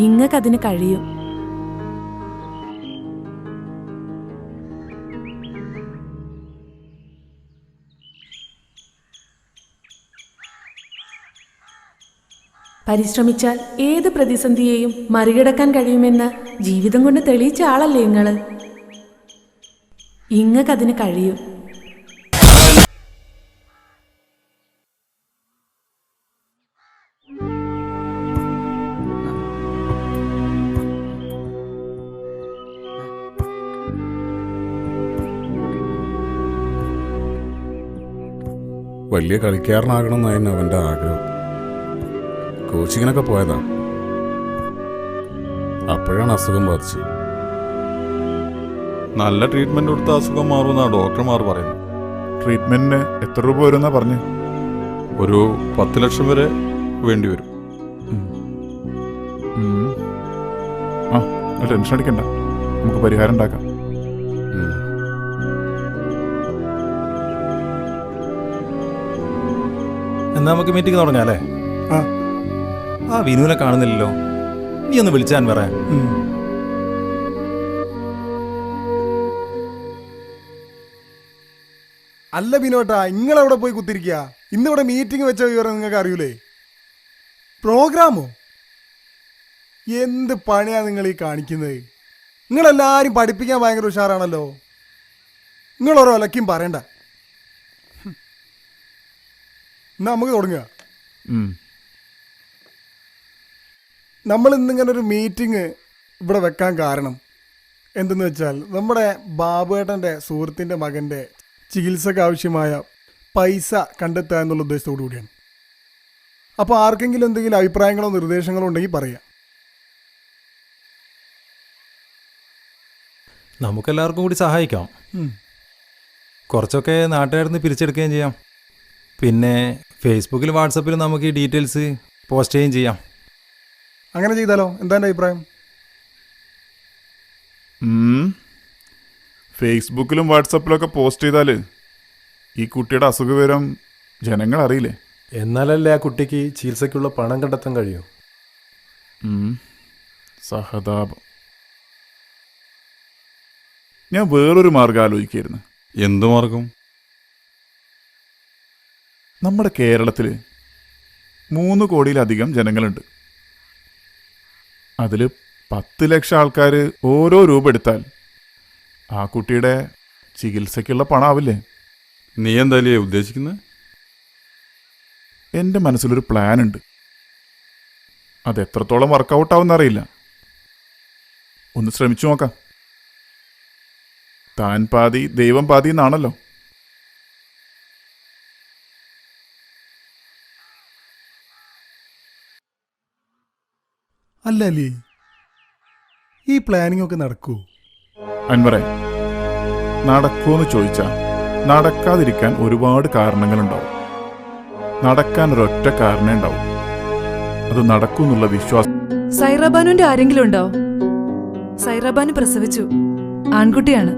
ഇങ്ങക്കതിന് കഴിയും. പരിശ്രമിച്ചാൽ ഏത് പ്രതിസന്ധിയെയും മറികടക്കാൻ കഴിയുമെന്ന് ജീവിതം കൊണ്ട് തെളിയിച്ച ആളല്ലേ ഇങ്ങള്. ഇങ്ങക്കതിന് കഴിയും. വലിയ കളിക്കാരനാകണമെന്നായിരുന്നു അവൻ്റെ ആഗ്രഹം. കോച്ചിങ്ങിനൊക്കെ പോയതാ. അപ്പോഴാണ് അസുഖം ബാധിച്ചത്. നല്ല ട്രീറ്റ്മെന്റ് കൊടുത്ത അസുഖം മാറുമെന്നാണ് ഡോക്ടർമാർ പറയുന്നത്. ട്രീറ്റ്മെന്റിന് എത്ര രൂപ വരുമെന്നാ പറഞ്ഞു? ഒരു 10 ലക്ഷം വരെ വേണ്ടി വരും. ആ, ടെൻഷൻ അടിക്കണ്ട, നമുക്ക് പരിഹാരം ഉണ്ടാക്കാം. എന്നാ നമുക്ക് മീറ്റിംഗ് തുടങ്ങാല്ലേ? ആ വിനുവിനെ കാണുന്നില്ലല്ലോ. നീ ഒന്ന് വിളിച്ചാൻ പറയാൻ. അല്ല ബിനോട്ടാ, നിങ്ങളെവിടെ പോയി കുത്തിരിക്കുക? ഇന്നിവിടെ മീറ്റിംഗ് വെച്ച വിവരം നിങ്ങൾക്ക് അറിയൂലേ? പ്രോഗ്രാമോ? എന്ത് പണിയാ നിങ്ങൾ ഈ കാണിക്കുന്നത്? നിങ്ങളെല്ലാരും പഠിപ്പിക്കാൻ ഭയങ്കര ഉഷാറാണല്ലോ. നിങ്ങളോരോ ഒലക്കും പറയണ്ട. എന്നാ നമുക്ക് തുടങ്ങുക. നമ്മൾ ഇന്നിങ്ങനെ ഒരു മീറ്റിംഗ് ഇവിടെ വെക്കാൻ കാരണം എന്തെന്ന് വെച്ചാൽ നമ്മുടെ ബാബുവേട്ടൻ്റെ സുഹൃത്തിൻ്റെ മകൻ്റെ ചികിത്സക്ക് ആവശ്യമായ പൈസ കണ്ടെത്തുക എന്നുള്ള ഉദ്ദേശത്തോടു കൂടിയാണ്. അപ്പോൾ ആർക്കെങ്കിലും എന്തെങ്കിലും അഭിപ്രായങ്ങളോ നിർദ്ദേശങ്ങളോ ഉണ്ടെങ്കിൽ പറയാം. നമുക്കെല്ലാവർക്കും കൂടി സഹായിക്കാം. കുറച്ചൊക്കെ നാട്ടുകാരിന്ന് പിരിച്ചെടുക്കുകയും ചെയ്യാം. പിന്നെ ഫേസ്ബുക്കിലും വാട്സപ്പിലും നമുക്ക് ഈ ഡീറ്റെയിൽസ് പോസ്റ്റ് ചെയ്യുകയും ചെയ്യാം. അങ്ങനെ ചെയ്താലോ? എന്താ എൻ്റെ അഭിപ്രായം? ഫേസ്ബുക്കിലും വാട്സപ്പിലൊക്കെ പോസ്റ്റ് ചെയ്താൽ ഈ കുട്ടിയുടെ അസുഖവിവരം ജനങ്ങൾ അറിയില്ലേ? എന്നാലല്ലേ ആ കുട്ടിക്ക് ചികിത്സയ്ക്കുള്ള പണം കണ്ടെത്താൻ കഴിയൂ. സഹതാപം. ഞാൻ വേറൊരു മാർഗം ആലോചിക്കായിരുന്നു. എന്തു മാർഗം? നമ്മുടെ കേരളത്തിൽ 3 കോടിയിലധികം ജനങ്ങളുണ്ട്. അതിൽ 10 ലക്ഷം ആൾക്കാർ ഓരോ രൂപ എടുത്താൽ ആ കുട്ടിയുടെ ചികിത്സയ്ക്കുള്ള പണമാവില്ലേ? നീ എന്തായാലും ഉദ്ദേശിക്കുന്നത്? എൻ്റെ മനസ്സിലൊരു പ്ലാൻ ഉണ്ട്. അത് എത്രത്തോളം വർക്കൗട്ട് ആവുമെന്നറിയില്ല. ഒന്ന് ശ്രമിച്ചു നോക്കാം. താൻ പാതി ദൈവം പാതി എന്നാണല്ലോ. അല്ല അലി, ഈ പ്ലാനിങ് ഒക്കെ നടക്കൂ? അൻവറെ, നടക്കുമെന്ന് ചോദിച്ചാൽ നടക്കാതിരിക്കാൻ ഒരുപാട് കാരണങ്ങളുണ്ടാവും. നടക്കാൻ ഒരൊറ്റ കാരണേ ഉണ്ടാവും, അത് നടക്കൂന്നുള്ള വിശ്വാസം. സൈറാബാനുവിന്റെ ആരെങ്കിലും ഉണ്ടോ? സൈറാബാനു പ്രസവിച്ചു, ആൺകുട്ടിയാണ്.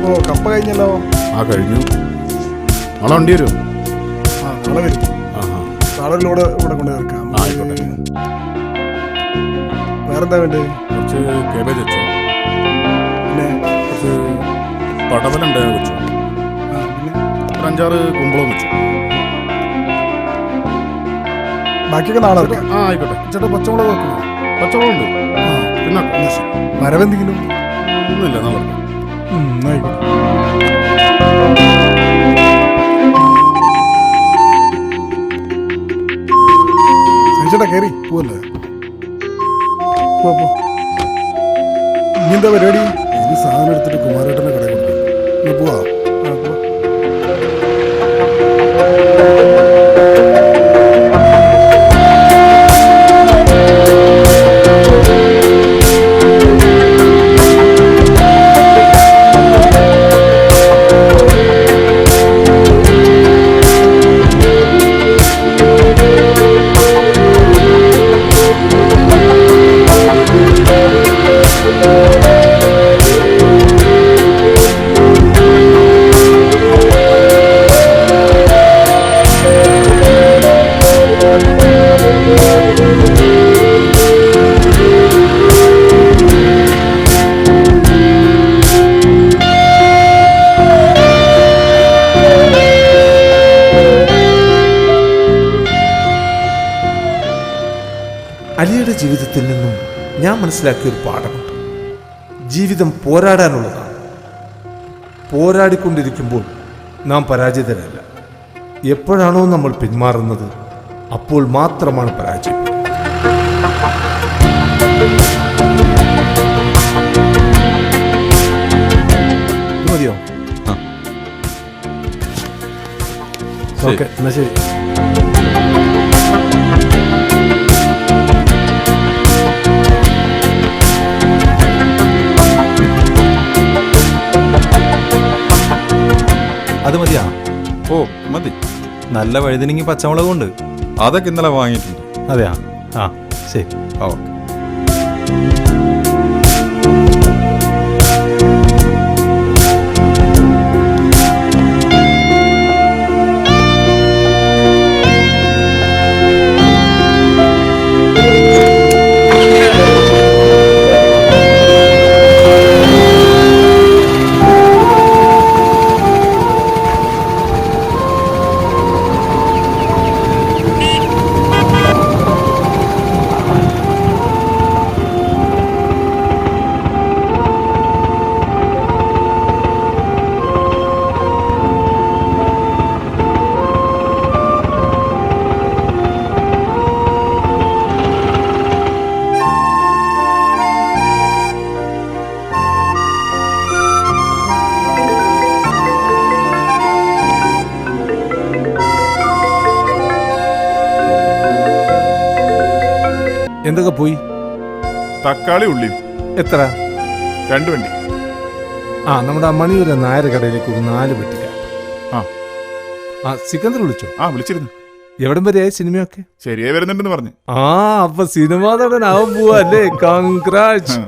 ഓ, കപ്പ കഴിഞ്ഞല്ലോ. ആ കഴിഞ്ഞു. നാളെ വണ്ടി വരും. ആ, നാളെ വരും. നാളെ ഒരു ലോഡ് ഇവിടെ കൊണ്ട് തീർക്കാം. ആയിക്കോട്ടെ. വേറെന്താ വേണ്ടത്? കുറച്ച് കേബേജ് വെച്ചോ, പിന്നെ കുറച്ച് പടവലുണ്ട് വെച്ചോ, പിന്നെ ഒരു 5-6 കുമ്പളവും വെച്ചോ. ബാക്കിയൊക്കെ നാളെ വെക്കാം. ആ ആയിക്കോട്ടെ. ചേട്ടാ, പച്ചമുളക് വെക്കണം. പച്ചമുളകുണ്ട്. പിന്നെ വരവെന്തെങ്കിലും? ഒന്നുമില്ല, നാളെ വെക്കാം. ആയിക്കോട്ടെ. ചേട്ടാ, കയറി പോവല്ലേ? പോ. ഇനി എന്താ പരിപാടി? ഈ സാധനം എടുത്തിട്ട് കുമാരേട്ടനെ കടയിൽ കൊടുക്കും. പോവാ. അലിയുടെ ജീവിതത്തിൽ നിന്നും ഞാൻ മനസ്സിലാക്കിയ ഒരു പാഠമുണ്ട്. ജീവിതം പോരാടാനുള്ളതാണ്. പോരാടിക്കൊണ്ടിരിക്കുമ്പോൾ നാം പരാജിതരല്ല. എപ്പോഴാണോ നമ്മൾ പിന്മാറുന്നത്, അപ്പോൾ മാത്രമാണ് പരാജയം. മതിയോ? ഓക്കെ, എന്നാ ശരി. അത് മതിയാ? ഓ മതി. നല്ല വഴുതിനെങ്കിൽ പച്ചമുളകുണ്ട്. അതൊക്കെ ഇന്നലെ വാങ്ങിയിട്ടുണ്ട്. അതെയാ? ആ ശരി. ഓക്കെ. എന്തൊക്കെ പോയി? തക്കാളി, ഉള്ളി. എത്ര? 2 വണ്ടി. ആ, നമ്മുടെ മണിയൂര നായർ കടയിലേക്ക് ഒരു 4 പെട്ടിക്ക. ആ ആ സിക്കന്ദർ വിളിച്ചോ? ആ വിളിച്ചിരുന്നു. എവിടം വരെയായി സിനിമയൊക്കെ? ശരിയായി വരുന്നുണ്ടെന്ന് പറഞ്ഞു. ആ അപ്പൊ സിനിമ നടനാവാൻ പോവാ അല്ലേ? കൺഗ്രാറ്റ്സ്.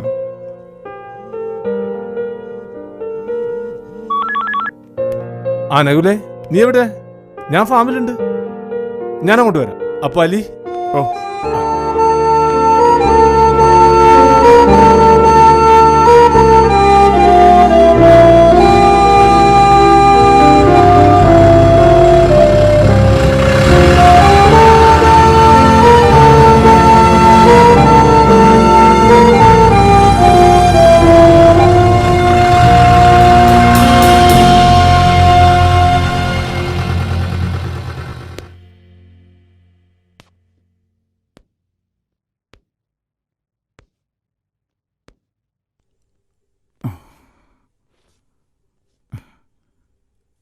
ആ നകുലേ, നീ എവിടെ? ഞാൻ ഫാമിലുണ്ട്, ഞാൻ അങ്ങോട്ട് വരാം. അപ്പൊ അലി, ഓ